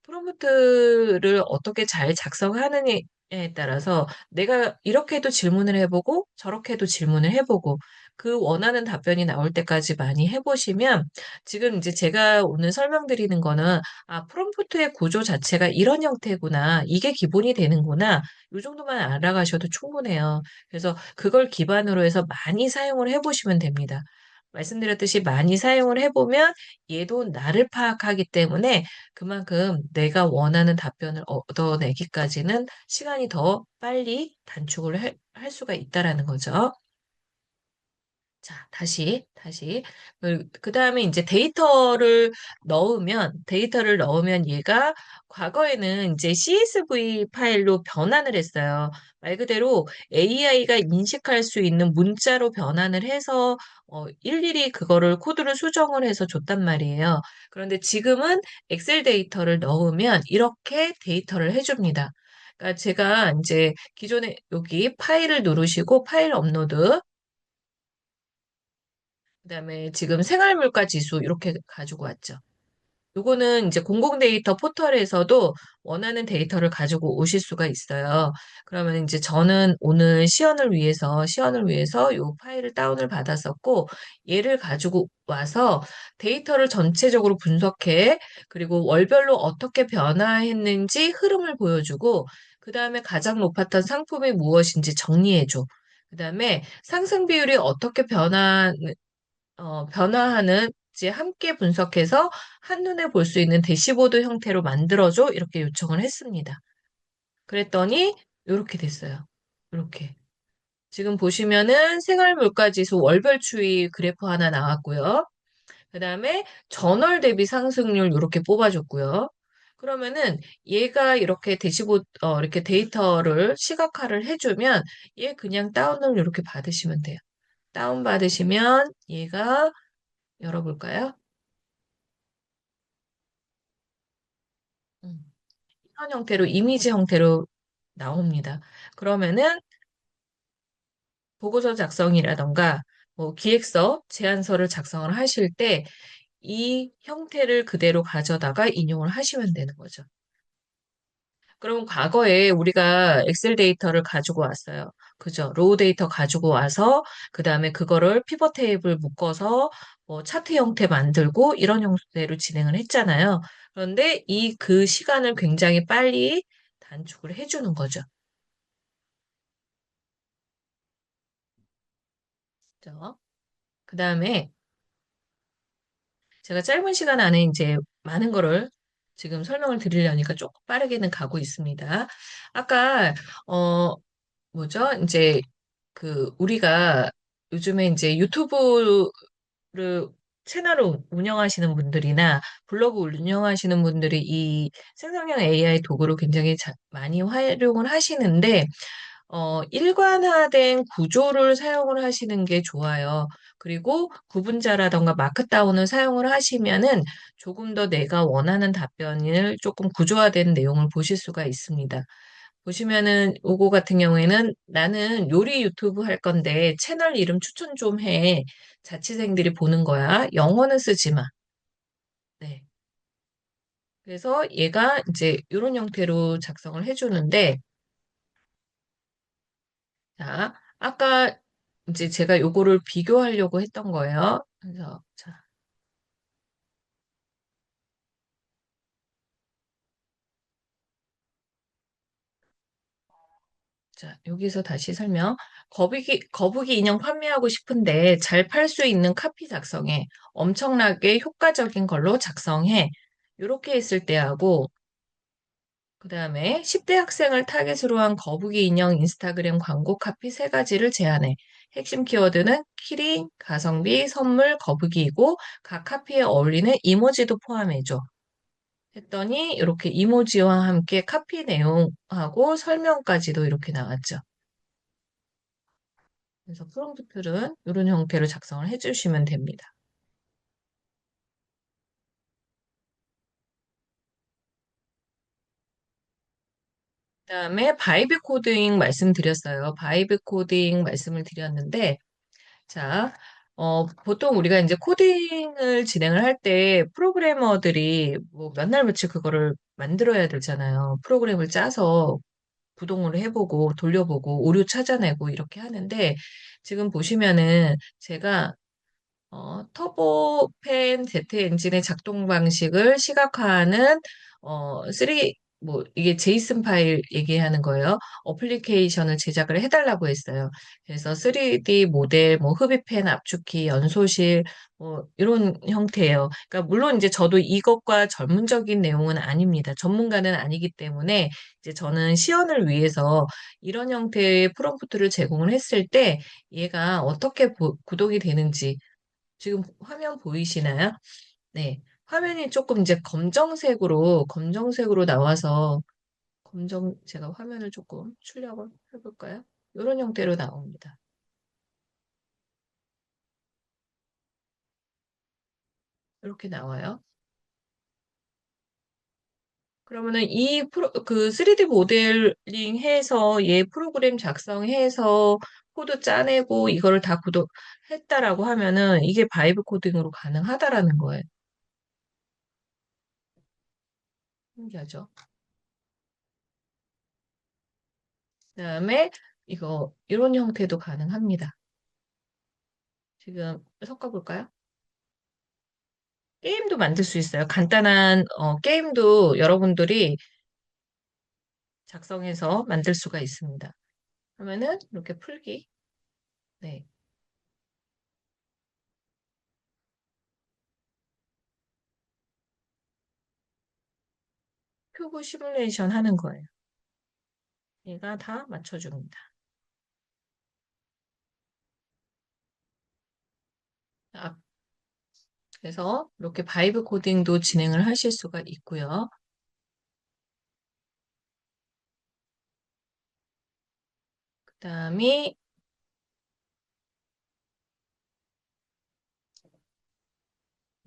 프롬프트를 어떻게 잘 작성하느냐 에 따라서 내가 이렇게도 질문을 해보고 저렇게도 질문을 해보고 그 원하는 답변이 나올 때까지 많이 해보시면 지금 이제 제가 오늘 설명드리는 거는 아, 프롬프트의 구조 자체가 이런 형태구나. 이게 기본이 되는구나. 이 정도만 알아가셔도 충분해요. 그래서 그걸 기반으로 해서 많이 사용을 해보시면 됩니다. 말씀드렸듯이 많이 사용을 해보면 얘도 나를 파악하기 때문에 그만큼 내가 원하는 답변을 얻어내기까지는 시간이 더 빨리 단축을 할 수가 있다라는 거죠. 자, 다시. 그 다음에 이제 데이터를 넣으면 얘가 과거에는 이제 CSV 파일로 변환을 했어요. 말 그대로 AI가 인식할 수 있는 문자로 변환을 해서 일일이 그거를 코드를 수정을 해서 줬단 말이에요. 그런데 지금은 엑셀 데이터를 넣으면 이렇게 데이터를 해줍니다. 그러니까 제가 이제 기존에 여기 파일을 누르시고 파일 업로드 그다음에 지금 생활물가 지수 이렇게 가지고 왔죠. 요거는 이제 공공 데이터 포털에서도 원하는 데이터를 가지고 오실 수가 있어요. 그러면 이제 저는 오늘 시연을 위해서 요 파일을 다운을 받았었고, 얘를 가지고 와서 데이터를 전체적으로 분석해, 그리고 월별로 어떻게 변화했는지 흐름을 보여주고, 그 다음에 가장 높았던 상품이 무엇인지 정리해줘. 그 다음에 상승 비율이 어떻게 변화하는지 함께 분석해서 한눈에 볼 수 있는 대시보드 형태로 만들어줘. 이렇게 요청을 했습니다. 그랬더니 이렇게 됐어요. 이렇게. 지금 보시면은 생활물가지수 월별 추이 그래프 하나 나왔고요. 그 다음에 전월 대비 상승률 이렇게 뽑아줬고요. 그러면은 얘가 이렇게 이렇게 데이터를 시각화를 해주면 얘 그냥 다운을 이렇게 받으시면 돼요. 다운 받으시면 얘가 열어볼까요? 음, 이런 형태로 이미지 형태로 나옵니다. 그러면은 보고서 작성이라던가 뭐 기획서, 제안서를 작성을 하실 때 이 형태를 그대로 가져다가 인용을 하시면 되는 거죠. 그럼 과거에 우리가 엑셀 데이터를 가지고 왔어요. 그죠? 로우 데이터 가지고 와서 그 다음에 그거를 피벗 테이블 묶어서 뭐 차트 형태 만들고 이런 형태로 진행을 했잖아요. 그런데 그 시간을 굉장히 빨리 단축을 해주는 거죠. 그죠? 그 다음에 제가 짧은 시간 안에 이제 많은 거를 지금 설명을 드리려니까 조금 빠르게는 가고 있습니다. 아까, 어, 뭐죠? 이제 우리가 요즘에 이제 유튜브를 채널을 운영하시는 분들이나 블로그 운영하시는 분들이 이 생성형 AI 도구를 굉장히 많이 활용을 하시는데 일관화된 구조를 사용을 하시는 게 좋아요. 그리고 구분자라던가 마크다운을 사용을 하시면은 조금 더 내가 원하는 답변을 조금 구조화된 내용을 보실 수가 있습니다. 보시면은 요거 같은 경우에는 나는 요리 유튜브 할 건데 채널 이름 추천 좀 해. 자취생들이 보는 거야. 영어는 쓰지 마. 네. 그래서 얘가 이제 이런 형태로 작성을 해주는데 자, 아까 이제 제가 요거를 비교하려고 했던 거예요. 그래서 여기서 다시 설명. 거북이 인형 판매하고 싶은데 잘 팔 수 있는 카피 작성해. 엄청나게 효과적인 걸로 작성해. 이렇게 했을 때하고 그 다음에 10대 학생을 타겟으로 한 거북이 인형 인스타그램 광고 카피 세 가지를 제안해. 핵심 키워드는 키링, 가성비, 선물, 거북이이고 각 카피에 어울리는 이모지도 포함해줘. 했더니 이렇게 이모지와 함께 카피 내용하고 설명까지도 이렇게 나왔죠. 그래서 프롬프트는 이런 형태로 작성을 해주시면 됩니다. 그다음에 바이브 코딩 말씀드렸어요. 바이브 코딩 말씀을 드렸는데 자, 보통 우리가 이제 코딩을 진행을 할 때 프로그래머들이 뭐 몇 날 며칠 그거를 만들어야 되잖아요. 프로그램을 짜서 구동을 해보고 돌려보고 오류 찾아내고 이렇게 하는데 지금 보시면은 제가 터보팬 제트 엔진의 작동 방식을 시각화하는 3, 뭐, 이게 제이슨 파일 얘기하는 거예요. 어플리케이션을 제작을 해달라고 했어요. 그래서 3D 모델, 뭐, 흡입팬, 압축키, 연소실, 뭐, 이런 형태예요. 그러니까, 물론 이제 저도 이것과 전문적인 내용은 아닙니다. 전문가는 아니기 때문에, 이제 저는 시연을 위해서 이런 형태의 프롬프트를 제공을 했을 때, 얘가 어떻게 구동이 되는지, 지금 화면 보이시나요? 네. 화면이 조금 이제 검정색으로 나와서, 제가 화면을 조금 출력을 해볼까요? 이런 형태로 나옵니다. 이렇게 나와요. 그러면은 그 3D 모델링 해서 얘 프로그램 작성해서 코드 짜내고 이거를 다 구독했다라고 하면은 이게 바이브 코딩으로 가능하다라는 거예요. 신기하죠? 그다음에 이런 형태도 가능합니다. 지금 섞어볼까요? 게임도 만들 수 있어요. 간단한 게임도 여러분들이 작성해서 만들 수가 있습니다. 그러면은 이렇게 풀기. 네. 큐브 시뮬레이션 하는 거예요. 얘가 다 맞춰줍니다. 아, 그래서 이렇게 바이브 코딩도 진행을 하실 수가 있고요. 그다음에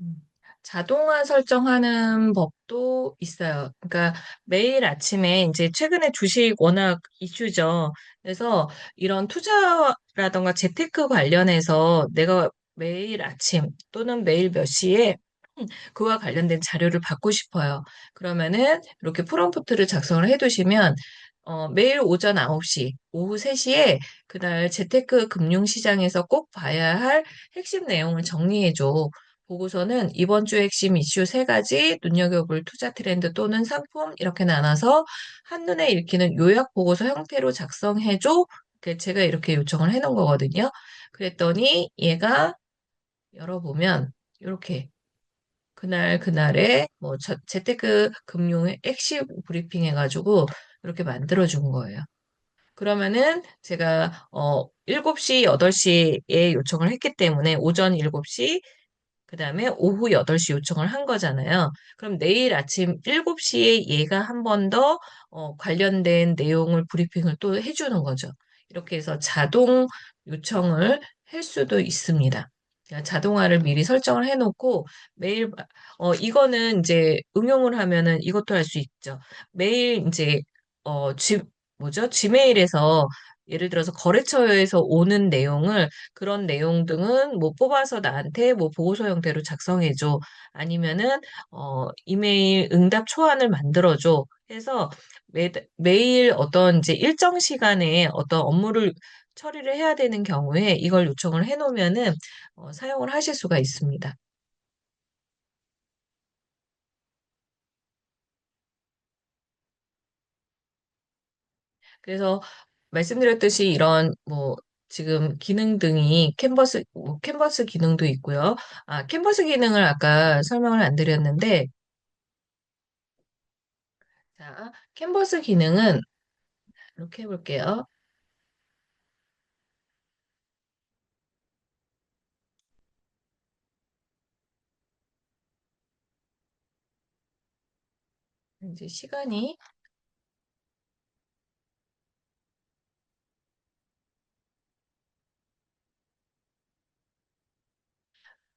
음, 자동화 설정하는 법도 있어요. 그러니까 매일 아침에 이제 최근에 주식 워낙 이슈죠. 그래서 이런 투자라던가 재테크 관련해서 내가 매일 아침 또는 매일 몇 시에 그와 관련된 자료를 받고 싶어요. 그러면은 이렇게 프롬프트를 작성을 해두시면 매일 오전 9시, 오후 3시에 그날 재테크 금융시장에서 꼭 봐야 할 핵심 내용을 정리해줘. 보고서는 이번 주 핵심 이슈 세 가지, 눈여겨볼 투자 트렌드 또는 상품 이렇게 나눠서 한눈에 읽히는 요약 보고서 형태로 작성해줘. 제가 이렇게 요청을 해놓은 거거든요. 그랬더니 얘가 열어보면 이렇게 그날에 뭐 재테크 금융의 핵심 브리핑 해가지고 이렇게 만들어준 거예요. 그러면은 제가 7시, 8시에 요청을 했기 때문에 오전 7시, 그다음에 오후 8시 요청을 한 거잖아요. 그럼 내일 아침 7시에 얘가 한 번 더 관련된 내용을 브리핑을 또 해주는 거죠. 이렇게 해서 자동 요청을 할 수도 있습니다. 그러니까 자동화를 미리 설정을 해놓고 매일 이거는 이제 응용을 하면은 이것도 할 수 있죠. 매일 이제 뭐죠? 지메일에서 예를 들어서 거래처에서 오는 내용을 그런 내용 등은 뭐 뽑아서 나한테 뭐 보고서 형태로 작성해줘. 아니면은, 이메일 응답 초안을 만들어줘. 해서 매일 어떤 이제 일정 시간에 어떤 업무를 처리를 해야 되는 경우에 이걸 요청을 해놓으면은, 사용을 하실 수가 있습니다. 그래서 말씀드렸듯이 이런 뭐 지금 기능 등이 캔버스 기능도 있고요. 아, 캔버스 기능을 아까 설명을 안 드렸는데, 자, 캔버스 기능은 이렇게 해볼게요. 이제 시간이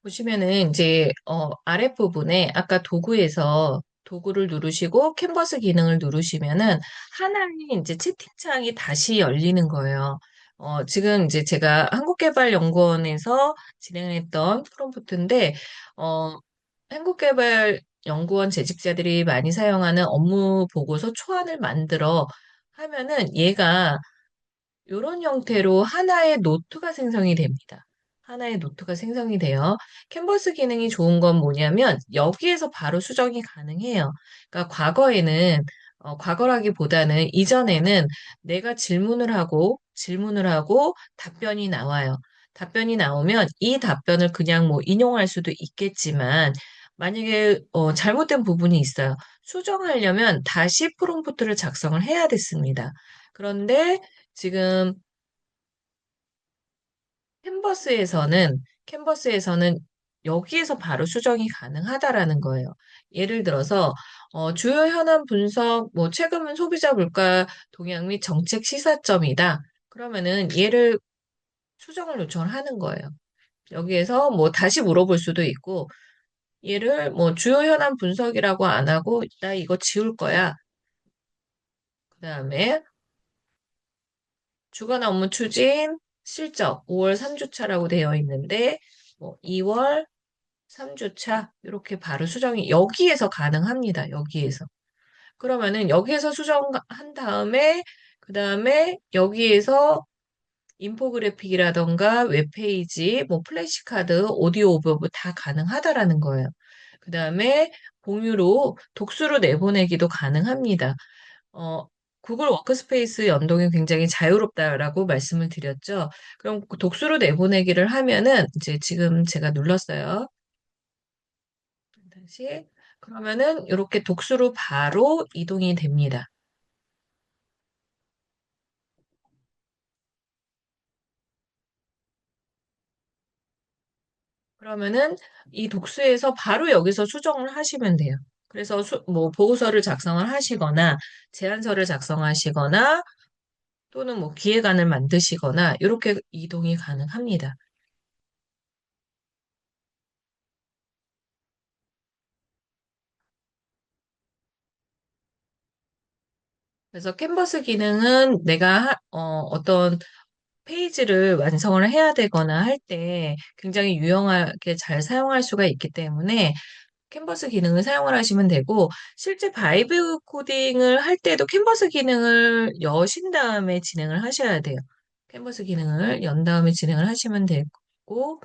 보시면은 이제 아랫부분에 아까 도구에서 도구를 누르시고 캔버스 기능을 누르시면은 하나의 이제 채팅창이 다시 열리는 거예요. 지금 이제 제가 한국개발연구원에서 진행했던 프롬프트인데 어, 한국개발연구원 재직자들이 많이 사용하는 업무 보고서 초안을 만들어 하면은 얘가 이런 형태로 하나의 노트가 생성이 됩니다. 하나의 노트가 생성이 돼요. 캔버스 기능이 좋은 건 뭐냐면 여기에서 바로 수정이 가능해요. 그러니까 과거라기보다는 이전에는 내가 질문을 하고 답변이 나와요. 답변이 나오면 이 답변을 그냥 뭐 인용할 수도 있겠지만 만약에 잘못된 부분이 있어요. 수정하려면 다시 프롬프트를 작성을 해야 됐습니다. 그런데 지금 캔버스에서는 여기에서 바로 수정이 가능하다라는 거예요. 예를 들어서 주요 현안 분석, 뭐 최근 소비자 물가 동향 및 정책 시사점이다. 그러면은 얘를 수정을 요청을 하는 거예요. 여기에서 뭐 다시 물어볼 수도 있고 얘를 뭐 주요 현안 분석이라고 안 하고 나 이거 지울 거야. 그다음에 주간 업무 추진 실적 5월 3주차라고 되어 있는데 뭐 2월 3주차 이렇게 바로 수정이 여기에서 가능합니다. 여기에서. 그러면은 여기에서 수정한 다음에 그다음에 여기에서 인포그래픽이라던가 웹페이지, 뭐 플래시카드, 오디오 오버브 다 가능하다라는 거예요. 그다음에 공유로 독수로 내보내기도 가능합니다. 어, 구글 워크스페이스 연동이 굉장히 자유롭다라고 말씀을 드렸죠. 그럼 그 독수로 내보내기를 하면은 이제 지금 제가 눌렀어요. 다시 그러면은 이렇게 독수로 바로 이동이 됩니다. 그러면은 이 독수에서 바로 여기서 수정을 하시면 돼요. 그래서 뭐 보고서를 작성을 하시거나 제안서를 작성하시거나 또는 뭐 기획안을 만드시거나 이렇게 이동이 가능합니다. 그래서 캔버스 기능은 내가 어떤 페이지를 완성을 해야 되거나 할 때 굉장히 유용하게 잘 사용할 수가 있기 때문에 캔버스 기능을 사용을 하시면 되고 실제 바이브 코딩을 할 때도 캔버스 기능을 여신 다음에 진행을 하셔야 돼요. 캔버스 기능을 연 다음에 진행을 하시면 되고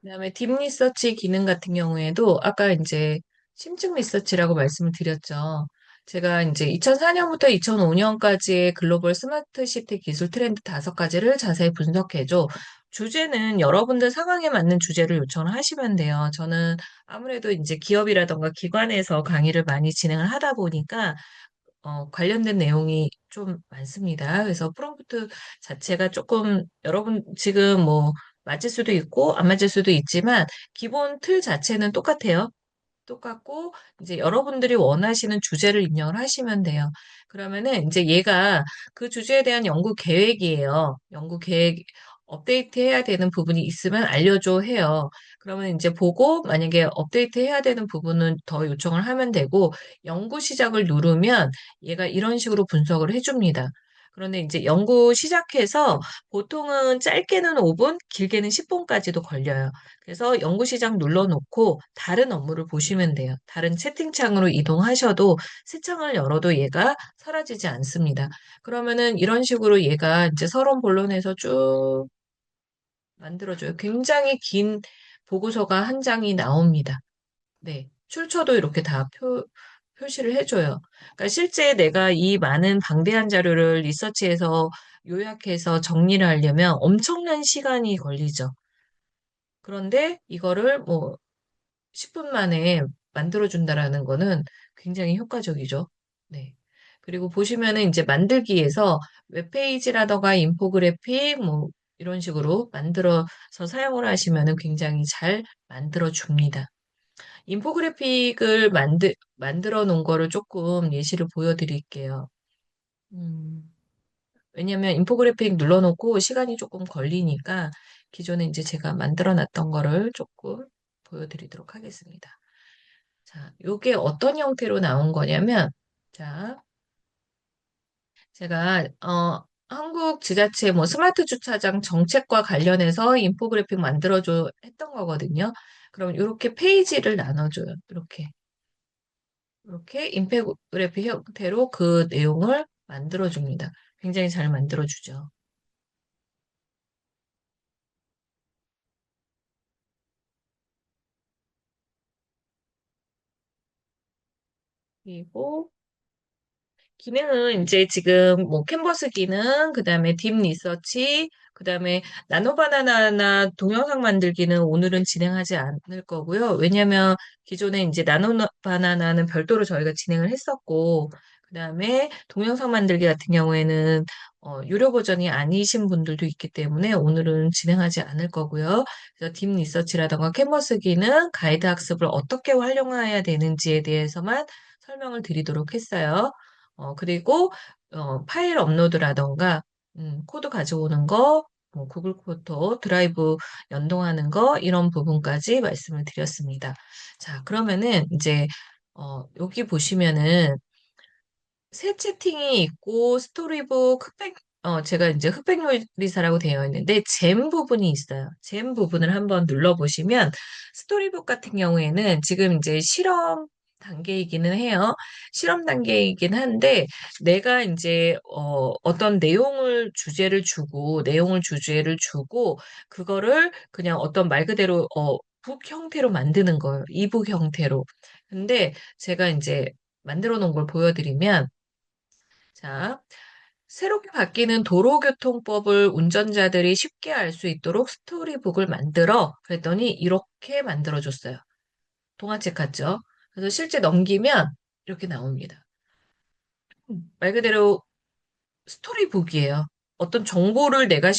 그다음에 딥 리서치 기능 같은 경우에도 아까 이제 심층 리서치라고 말씀을 드렸죠. 제가 이제 2004년부터 2005년까지의 글로벌 스마트 시티 기술 트렌드 5가지를 자세히 분석해줘. 주제는 여러분들 상황에 맞는 주제를 요청을 하시면 돼요. 저는 아무래도 이제 기업이라던가 기관에서 강의를 많이 진행을 하다 보니까 관련된 내용이 좀 많습니다. 그래서 프롬프트 자체가 조금 여러분 지금 뭐 맞을 수도 있고 안 맞을 수도 있지만 기본 틀 자체는 똑같아요. 똑같고 이제 여러분들이 원하시는 주제를 입력을 하시면 돼요. 그러면은 이제 얘가 그 주제에 대한 연구 계획이에요. 연구 계획 업데이트 해야 되는 부분이 있으면 알려줘 해요. 그러면 이제 보고 만약에 업데이트 해야 되는 부분은 더 요청을 하면 되고 연구 시작을 누르면 얘가 이런 식으로 분석을 해줍니다. 그런데 이제 연구 시작해서 보통은 짧게는 5분, 길게는 10분까지도 걸려요. 그래서 연구 시작 눌러놓고 다른 업무를 보시면 돼요. 다른 채팅창으로 이동하셔도 새 창을 열어도 얘가 사라지지 않습니다. 그러면은 이런 식으로 얘가 이제 서론 본론에서 쭉 만들어줘요. 굉장히 긴 보고서가 한 장이 나옵니다. 네. 출처도 이렇게 다 표시를 해줘요. 그러니까 실제 내가 이 많은 방대한 자료를 리서치해서 요약해서 정리를 하려면 엄청난 시간이 걸리죠. 그런데 이거를 뭐 10분 만에 만들어준다라는 거는 굉장히 효과적이죠. 네. 그리고 보시면은 이제 만들기에서 웹페이지라던가 인포그래픽 뭐 이런 식으로 만들어서 사용을 하시면은 굉장히 잘 만들어 줍니다. 인포그래픽을 만들어 놓은 거를 조금 예시를 보여드릴게요. 음, 왜냐면 인포그래픽 눌러놓고 시간이 조금 걸리니까 기존에 이제 제가 만들어 놨던 거를 조금 보여드리도록 하겠습니다. 자, 요게 어떤 형태로 나온 거냐면, 자, 제가, 한국 지자체 뭐 스마트 주차장 정책과 관련해서 인포그래픽 만들어줘 했던 거거든요. 그럼 이렇게 페이지를 나눠줘요. 이렇게 인포그래픽 형태로 그 내용을 만들어줍니다. 굉장히 잘 만들어주죠. 그리고 기능은 이제 지금 뭐 캔버스 기능, 그다음에 딥 리서치, 그다음에 나노바나나나 동영상 만들기는 오늘은 진행하지 않을 거고요. 왜냐면 기존에 이제 나노바나나는 별도로 저희가 진행을 했었고, 그다음에 동영상 만들기 같은 경우에는 유료 버전이 아니신 분들도 있기 때문에 오늘은 진행하지 않을 거고요. 그래서 딥 리서치라던가 캔버스 기능, 가이드 학습을 어떻게 활용해야 되는지에 대해서만 설명을 드리도록 했어요. 그리고 파일 업로드라던가 코드 가져오는 거, 뭐 구글 포토, 드라이브 연동하는 거 이런 부분까지 말씀을 드렸습니다. 자, 그러면은 이제 여기 보시면은 새 채팅이 있고 스토리북 제가 이제 흑백 요리사라고 되어 있는데 잼 부분이 있어요. 잼 부분을 한번 눌러보시면 스토리북 같은 경우에는 지금 이제 실험 단계이기는 해요. 실험 단계이긴 한데 내가 이제 어떤 내용을 주제를 주고 그거를 그냥 어떤 말 그대로 북 형태로 만드는 거예요. 이북 형태로. 근데 제가 이제 만들어 놓은 걸 보여드리면 자, 새롭게 바뀌는 도로교통법을 운전자들이 쉽게 알 수 있도록 스토리북을 만들어. 그랬더니 이렇게 만들어줬어요. 동화책 같죠? 그래서 실제 넘기면 이렇게 나옵니다. 말 그대로 스토리북이에요. 어떤 정보를 내가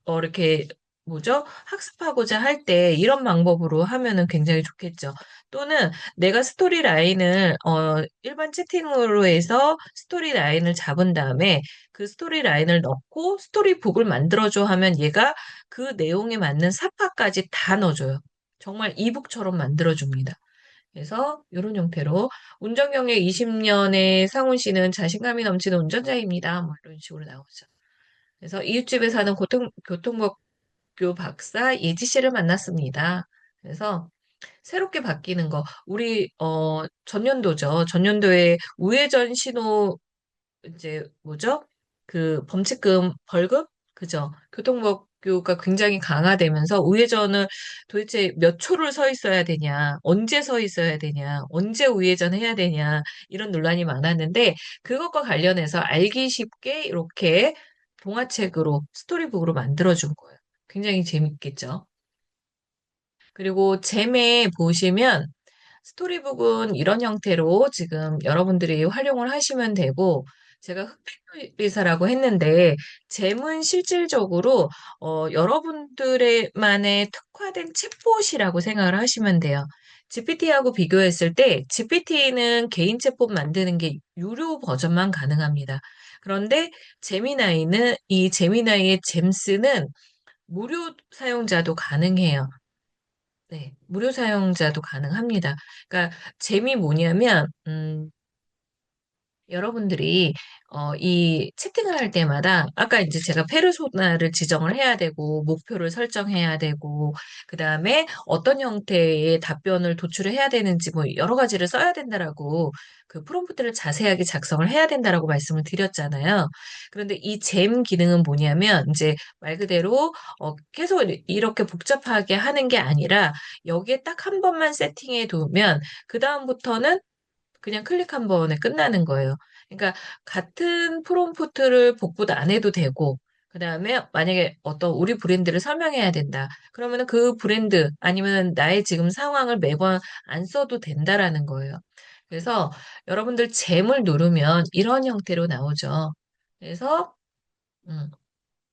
이렇게, 뭐죠? 학습하고자 할 때 이런 방법으로 하면은 굉장히 좋겠죠. 또는 내가 스토리 라인을, 일반 채팅으로 해서 스토리 라인을 잡은 다음에 그 스토리 라인을 넣고 스토리북을 만들어줘 하면 얘가 그 내용에 맞는 사파까지 다 넣어줘요. 정말 이북처럼 만들어줍니다. 그래서 이런 형태로 운전 경력 20년의 상훈 씨는 자신감이 넘치는 운전자입니다. 뭐 이런 식으로 나오죠. 그래서 이웃집에 사는 교통법교 박사 예지 씨를 만났습니다. 그래서 새롭게 바뀌는 거 우리 전년도죠. 전년도에 우회전 신호 이제 뭐죠? 그 범칙금 벌금 그죠? 교통법규가 굉장히 강화되면서 우회전을 도대체 몇 초를 서 있어야 되냐, 언제 서 있어야 되냐, 언제 우회전 해야 되냐 이런 논란이 많았는데 그것과 관련해서 알기 쉽게 이렇게 동화책으로 스토리북으로 만들어준 거예요. 굉장히 재밌겠죠? 그리고 잼에 보시면 스토리북은 이런 형태로 지금 여러분들이 활용을 하시면 되고, 제가 흑백요리사라고 했는데, 잼은 실질적으로, 여러분들의만의 특화된 챗봇이라고 생각을 하시면 돼요. GPT하고 비교했을 때, GPT는 개인 챗봇 만드는 게 유료 버전만 가능합니다. 그런데 이 제미나이의 잼스는 무료 사용자도 가능해요. 네, 무료 사용자도 가능합니다. 그러니까 재미 뭐냐면, 여러분들이 이 채팅을 할 때마다 아까 이제 제가 페르소나를 지정을 해야 되고 목표를 설정해야 되고 그다음에 어떤 형태의 답변을 도출을 해야 되는지 뭐 여러 가지를 써야 된다라고 그 프롬프트를 자세하게 작성을 해야 된다라고 말씀을 드렸잖아요. 그런데 이 잼 기능은 뭐냐면 이제 말 그대로 계속 이렇게 복잡하게 하는 게 아니라 여기에 딱 한 번만 세팅해 두면 그다음부터는 그냥 클릭 한 번에 끝나는 거예요. 그러니까 같은 프롬프트를 복붙 안 해도 되고, 그 다음에 만약에 어떤 우리 브랜드를 설명해야 된다. 그러면은 그 브랜드 아니면 나의 지금 상황을 매번 안 써도 된다라는 거예요. 그래서 여러분들 잼을 누르면 이런 형태로 나오죠. 그래서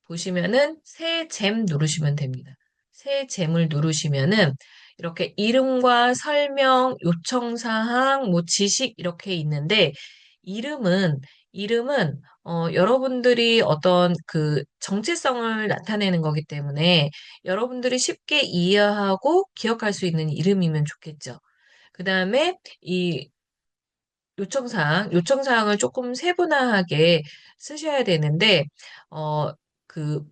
보시면은 새 잼 누르시면 됩니다. 새 잼을 누르시면은 이렇게 이름과 설명, 요청 사항, 뭐 지식 이렇게 있는데 이름은 여러분들이 어떤 그 정체성을 나타내는 거기 때문에 여러분들이 쉽게 이해하고 기억할 수 있는 이름이면 좋겠죠. 그다음에 요청사항을 조금 세분화하게 쓰셔야 되는데, 어, 그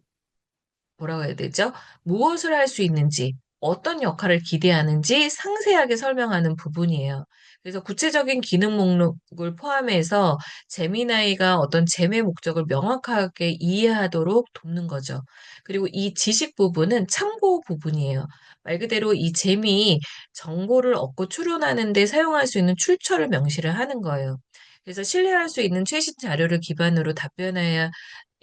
뭐라고 해야 되죠? 무엇을 할 수 있는지, 어떤 역할을 기대하는지 상세하게 설명하는 부분이에요. 그래서 구체적인 기능 목록을 포함해서 재미나이가 어떤 재매 목적을 명확하게 이해하도록 돕는 거죠. 그리고 이 지식 부분은 참고 부분이에요. 말 그대로 이 재미, 정보를 얻고 추론하는 데 사용할 수 있는 출처를 명시를 하는 거예요. 그래서 신뢰할 수 있는 최신 자료를 기반으로 답변해야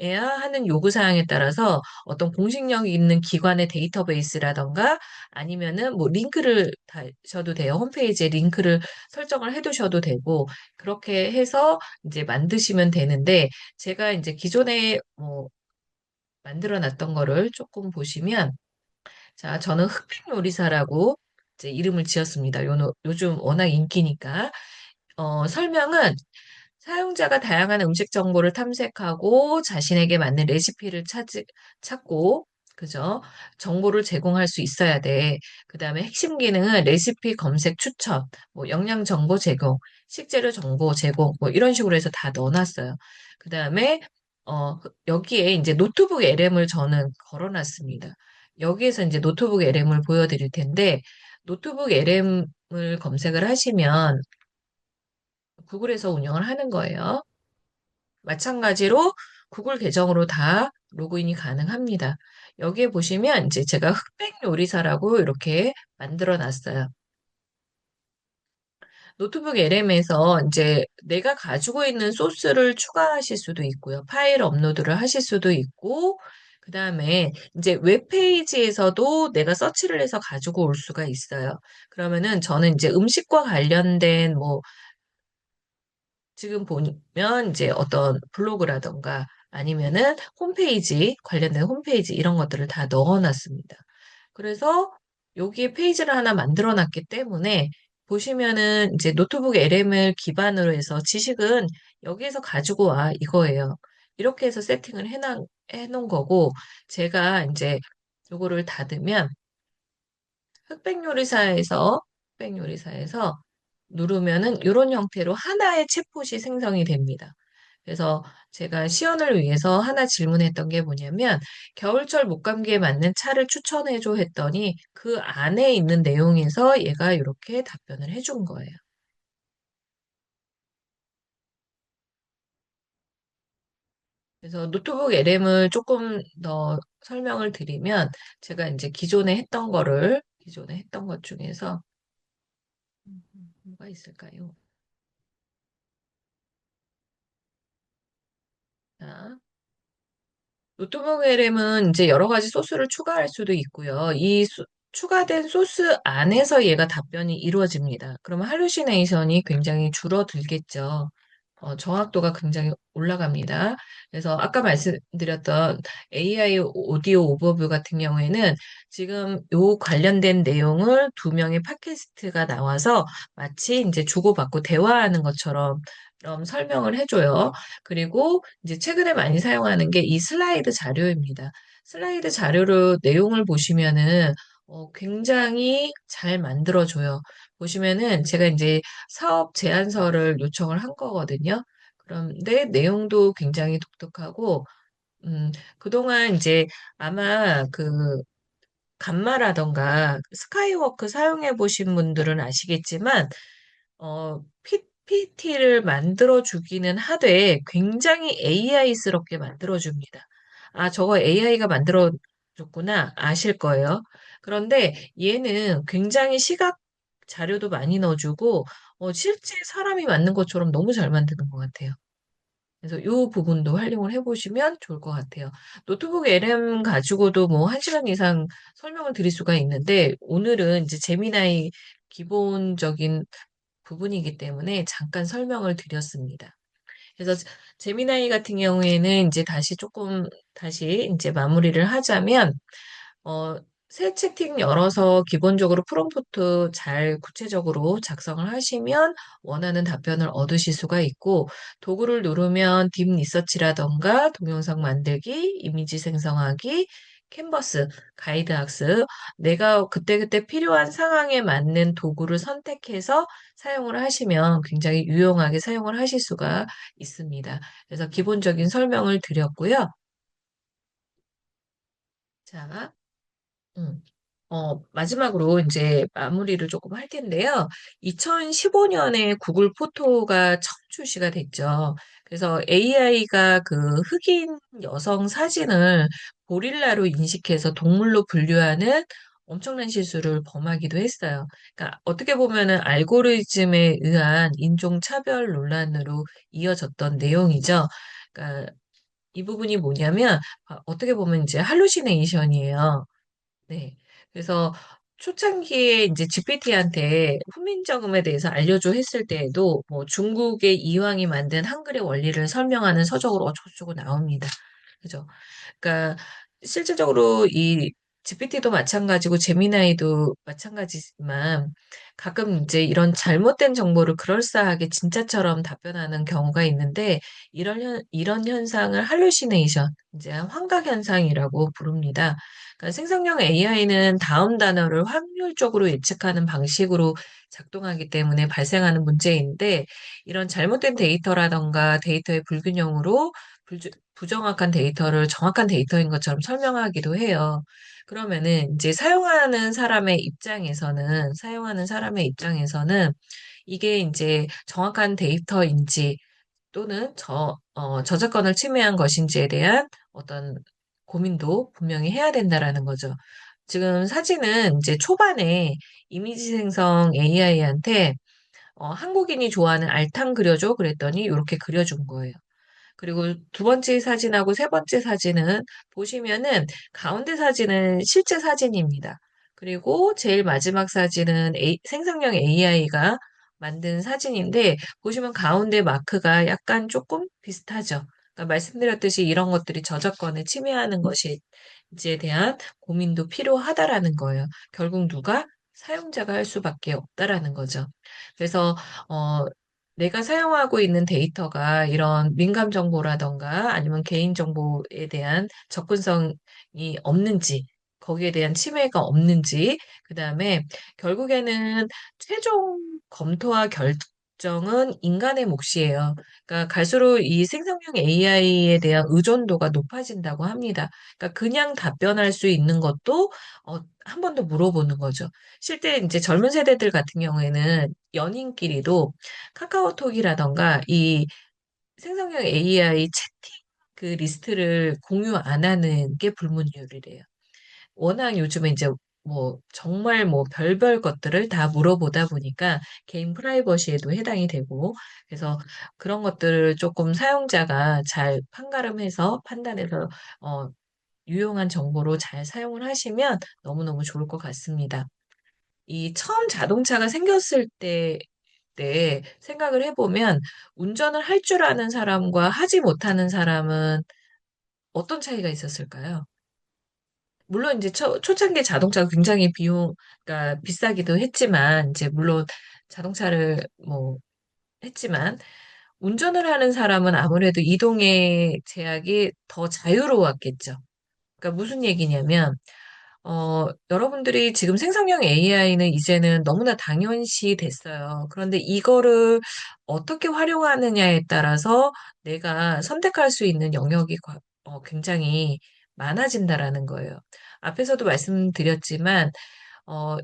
해야 하는 요구사항에 따라서 어떤 공식력 있는 기관의 데이터베이스라던가 아니면은 뭐 링크를 다셔도 돼요. 홈페이지에 링크를 설정을 해 두셔도 되고 그렇게 해서 이제 만드시면 되는데 제가 이제 기존에 뭐 만들어 놨던 거를 조금 보시면 자, 저는 흑백 요리사라고 이제 이름을 지었습니다. 요즘 워낙 인기니까. 설명은 사용자가 다양한 음식 정보를 탐색하고 자신에게 맞는 레시피를 찾고, 그죠? 정보를 제공할 수 있어야 돼. 그 다음에 핵심 기능은 레시피 검색 추천, 뭐 영양 정보 제공, 식재료 정보 제공, 뭐 이런 식으로 해서 다 넣어놨어요. 그 다음에, 여기에 이제 노트북 LM을 저는 걸어놨습니다. 여기에서 이제 노트북 LM을 보여드릴 텐데, 노트북 LM을 검색을 하시면 구글에서 운영을 하는 거예요. 마찬가지로 구글 계정으로 다 로그인이 가능합니다. 여기에 보시면 이제 제가 흑백 요리사라고 이렇게 만들어 놨어요. 노트북 LM에서 이제 내가 가지고 있는 소스를 추가하실 수도 있고요. 파일 업로드를 하실 수도 있고, 그 다음에 이제 웹페이지에서도 내가 서치를 해서 가지고 올 수가 있어요. 그러면은 저는 이제 음식과 관련된 뭐 지금 보면 이제 어떤 블로그라던가 아니면은 홈페이지, 관련된 홈페이지 이런 것들을 다 넣어놨습니다. 그래서 여기에 페이지를 하나 만들어 놨기 때문에 보시면은 이제 노트북 LM을 기반으로 해서 지식은 여기에서 가지고 와 이거예요. 이렇게 해서 세팅을 해놓은 거고 제가 이제 요거를 닫으면 흑백요리사에서 누르면은 이런 형태로 하나의 챗봇이 생성이 됩니다. 그래서 제가 시연을 위해서 하나 질문했던 게 뭐냐면 겨울철 목감기에 맞는 차를 추천해줘 했더니 그 안에 있는 내용에서 얘가 이렇게 답변을 해준 거예요. 그래서 노트북 LM을 조금 더 설명을 드리면 제가 이제 기존에 했던 것 중에서 뭐가 있을까요? 자, 노트북 LM은 이제 여러 가지 소스를 추가할 수도 있고요. 추가된 소스 안에서 얘가 답변이 이루어집니다. 그러면 할루시네이션이 굉장히 줄어들겠죠. 정확도가 굉장히 올라갑니다. 그래서 아까 말씀드렸던 AI 오디오 오버뷰 같은 경우에는 지금 요 관련된 내용을 두 명의 팟캐스트가 나와서 마치 이제 주고받고 대화하는 것처럼 설명을 해줘요. 그리고 이제 최근에 많이 사용하는 게 이 슬라이드 자료입니다. 슬라이드 자료로 내용을 보시면은 굉장히 잘 만들어줘요. 보시면은 제가 이제 사업 제안서를 요청을 한 거거든요. 그런데 내용도 굉장히 독특하고, 그동안 이제 아마 그 감마라던가 스카이워크 사용해 보신 분들은 아시겠지만, PPT를 만들어주기는 하되 굉장히 AI스럽게 만들어줍니다. 아, 저거 AI가 만들어줬구나 아실 거예요. 그런데 얘는 굉장히 시각 자료도 많이 넣어주고, 실제 사람이 만든 것처럼 너무 잘 만드는 것 같아요. 그래서 이 부분도 활용을 해보시면 좋을 것 같아요. 노트북 LM 가지고도 뭐 1시간 이상 설명을 드릴 수가 있는데, 오늘은 이제 재미나이 기본적인 부분이기 때문에 잠깐 설명을 드렸습니다. 그래서 재미나이 같은 경우에는 이제 다시 이제 마무리를 하자면, 어, 새 채팅 열어서 기본적으로 프롬프트 잘 구체적으로 작성을 하시면 원하는 답변을 얻으실 수가 있고, 도구를 누르면 딥 리서치라던가 동영상 만들기, 이미지 생성하기, 캔버스, 가이드 학습, 내가 그때그때 필요한 상황에 맞는 도구를 선택해서 사용을 하시면 굉장히 유용하게 사용을 하실 수가 있습니다. 그래서 기본적인 설명을 드렸고요. 자, 음. 마지막으로 이제 마무리를 조금 할 텐데요. 2015년에 구글 포토가 처음 출시가 됐죠. 그래서 AI가 그 흑인 여성 사진을 고릴라로 인식해서 동물로 분류하는 엄청난 실수를 범하기도 했어요. 그러니까 어떻게 보면은 알고리즘에 의한 인종차별 논란으로 이어졌던 내용이죠. 그러니까 이 부분이 뭐냐면 어떻게 보면 이제 할루시네이션이에요. 네. 그래서 초창기에 이제 GPT한테 훈민정음에 대해서 알려줘 했을 때에도 뭐 중국의 이황이 만든 한글의 원리를 설명하는 서적으로 어쩌고저쩌고 나옵니다. 그죠? 그러니까 실질적으로 이 GPT도 마찬가지고 제미나이도 마찬가지지만 가끔 이제 이런 잘못된 정보를 그럴싸하게 진짜처럼 답변하는 경우가 있는데 이런 현상을 할루시네이션, 이제 환각 현상이라고 부릅니다. 그러니까 생성형 AI는 다음 단어를 확률적으로 예측하는 방식으로 작동하기 때문에 발생하는 문제인데 이런 잘못된 데이터라던가 데이터의 불균형으로 부정확한 데이터를 정확한 데이터인 것처럼 설명하기도 해요. 그러면은 이제 사용하는 사람의 입장에서는 이게 이제 정확한 데이터인지 또는 저작권을 침해한 것인지에 대한 어떤 고민도 분명히 해야 된다라는 거죠. 지금 사진은 이제 초반에 이미지 생성 AI한테 한국인이 좋아하는 알탕 그려줘 그랬더니 이렇게 그려준 거예요. 그리고 두 번째 사진하고 세 번째 사진은 보시면은 가운데 사진은 실제 사진입니다. 그리고 제일 마지막 사진은 생성형 AI가 만든 사진인데 보시면 가운데 마크가 약간 조금 비슷하죠. 그러니까 말씀드렸듯이 이런 것들이 저작권을 침해하는 것인지에 대한 고민도 필요하다라는 거예요. 결국 누가? 사용자가 할 수밖에 없다라는 거죠. 그래서 어, 내가 사용하고 있는 데이터가 이런 민감 정보라던가 아니면 개인 정보에 대한 접근성이 없는지, 거기에 대한 침해가 없는지, 그 다음에 결국에는 최종 검토와 결정은 인간의 몫이에요. 그러니까 갈수록 이 생성형 AI에 대한 의존도가 높아진다고 합니다. 그러니까 그냥 답변할 수 있는 것도 한 번 더 물어보는 거죠. 실제 이제 젊은 세대들 같은 경우에는 연인끼리도 카카오톡이라던가 이 생성형 AI 채팅 그 리스트를 공유 안 하는 게 불문율이래요. 워낙 요즘에 이제 뭐 정말 뭐 별별 것들을 다 물어보다 보니까 개인 프라이버시에도 해당이 되고 그래서 그런 것들을 조금 사용자가 잘 판가름해서 판단해서 어, 유용한 정보로 잘 사용을 하시면 너무너무 좋을 것 같습니다. 이 처음 자동차가 생겼을 때 생각을 해보면 운전을 할 줄 아는 사람과 하지 못하는 사람은 어떤 차이가 있었을까요? 물론 이제 초창기 자동차가 굉장히 비용가 비싸기도 했지만 이제 물론 자동차를 뭐 했지만 운전을 하는 사람은 아무래도 이동의 제약이 더 자유로웠겠죠. 그러니까 무슨 얘기냐면 여러분들이 지금 생성형 AI는 이제는 너무나 당연시 됐어요. 그런데 이거를 어떻게 활용하느냐에 따라서 내가 선택할 수 있는 영역이 굉장히 많아진다라는 거예요. 앞에서도 말씀드렸지만,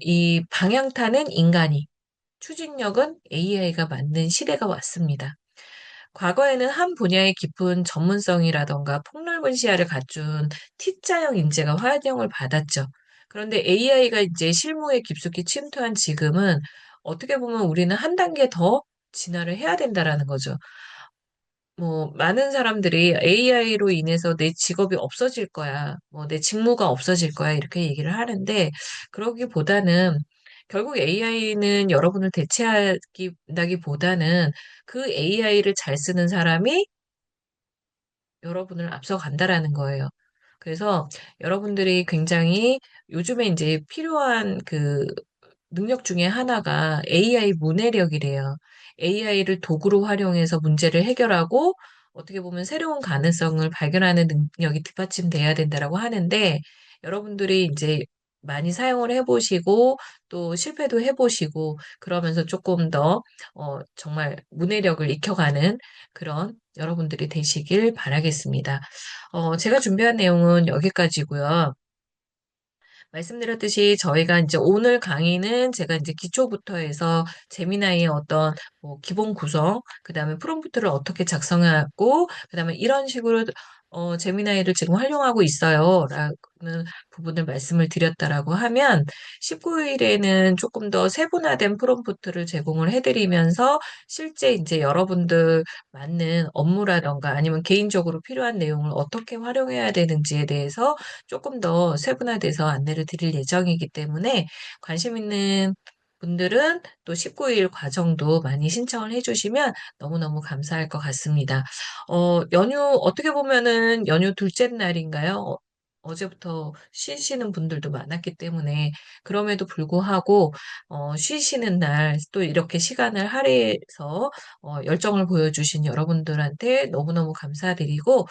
이 방향타는 인간이, 추진력은 AI가 맞는 시대가 왔습니다. 과거에는 한 분야의 깊은 전문성이라던가 폭넓은 시야를 갖춘 T자형 인재가 환영을 받았죠. 그런데 AI가 이제 실무에 깊숙이 침투한 지금은 어떻게 보면 우리는 한 단계 더 진화를 해야 된다라는 거죠. 뭐, 많은 사람들이 AI로 인해서 내 직업이 없어질 거야, 뭐, 내 직무가 없어질 거야, 이렇게 얘기를 하는데, 그러기보다는 결국 AI는 여러분을 대체하기보다는 그 AI를 잘 쓰는 사람이 여러분을 앞서간다라는 거예요. 그래서 여러분들이 굉장히 요즘에 이제 필요한 그 능력 중에 하나가 AI 문해력이래요. AI를 도구로 활용해서 문제를 해결하고 어떻게 보면 새로운 가능성을 발견하는 능력이 뒷받침돼야 된다라고 하는데 여러분들이 이제 많이 사용을 해보시고 또 실패도 해보시고 그러면서 조금 더 정말 문해력을 익혀가는 그런 여러분들이 되시길 바라겠습니다. 제가 준비한 내용은 여기까지고요. 말씀드렸듯이 저희가 이제 오늘 강의는 제가 이제 기초부터 해서 제미나이의 어떤 뭐 기본 구성, 그다음에 프롬프트를 어떻게 작성하고, 그다음에 이런 식으로 제미나이를 지금 활용하고 있어요. 라는 부분을 말씀을 드렸다라고 하면 19일에는 조금 더 세분화된 프롬프트를 제공을 해드리면서 실제 이제 여러분들 맞는 업무라던가 아니면 개인적으로 필요한 내용을 어떻게 활용해야 되는지에 대해서 조금 더 세분화돼서 안내를 드릴 예정이기 때문에 관심 있는 분들은 또 19일 과정도 많이 신청을 해주시면 너무너무 감사할 것 같습니다. 연휴, 어떻게 보면은 연휴 둘째 날인가요? 어제부터 쉬시는 분들도 많았기 때문에 그럼에도 불구하고 쉬시는 날 또 이렇게 시간을 할애해서 열정을 보여주신 여러분들한테 너무너무 감사드리고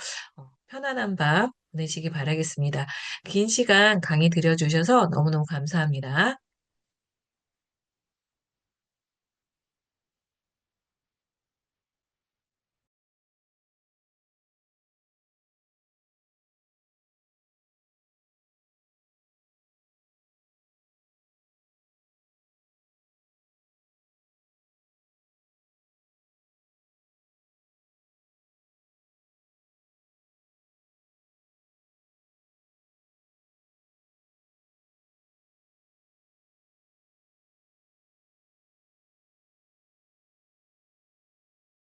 편안한 밤 보내시기 바라겠습니다. 긴 시간 강의 들여주셔서 너무너무 감사합니다.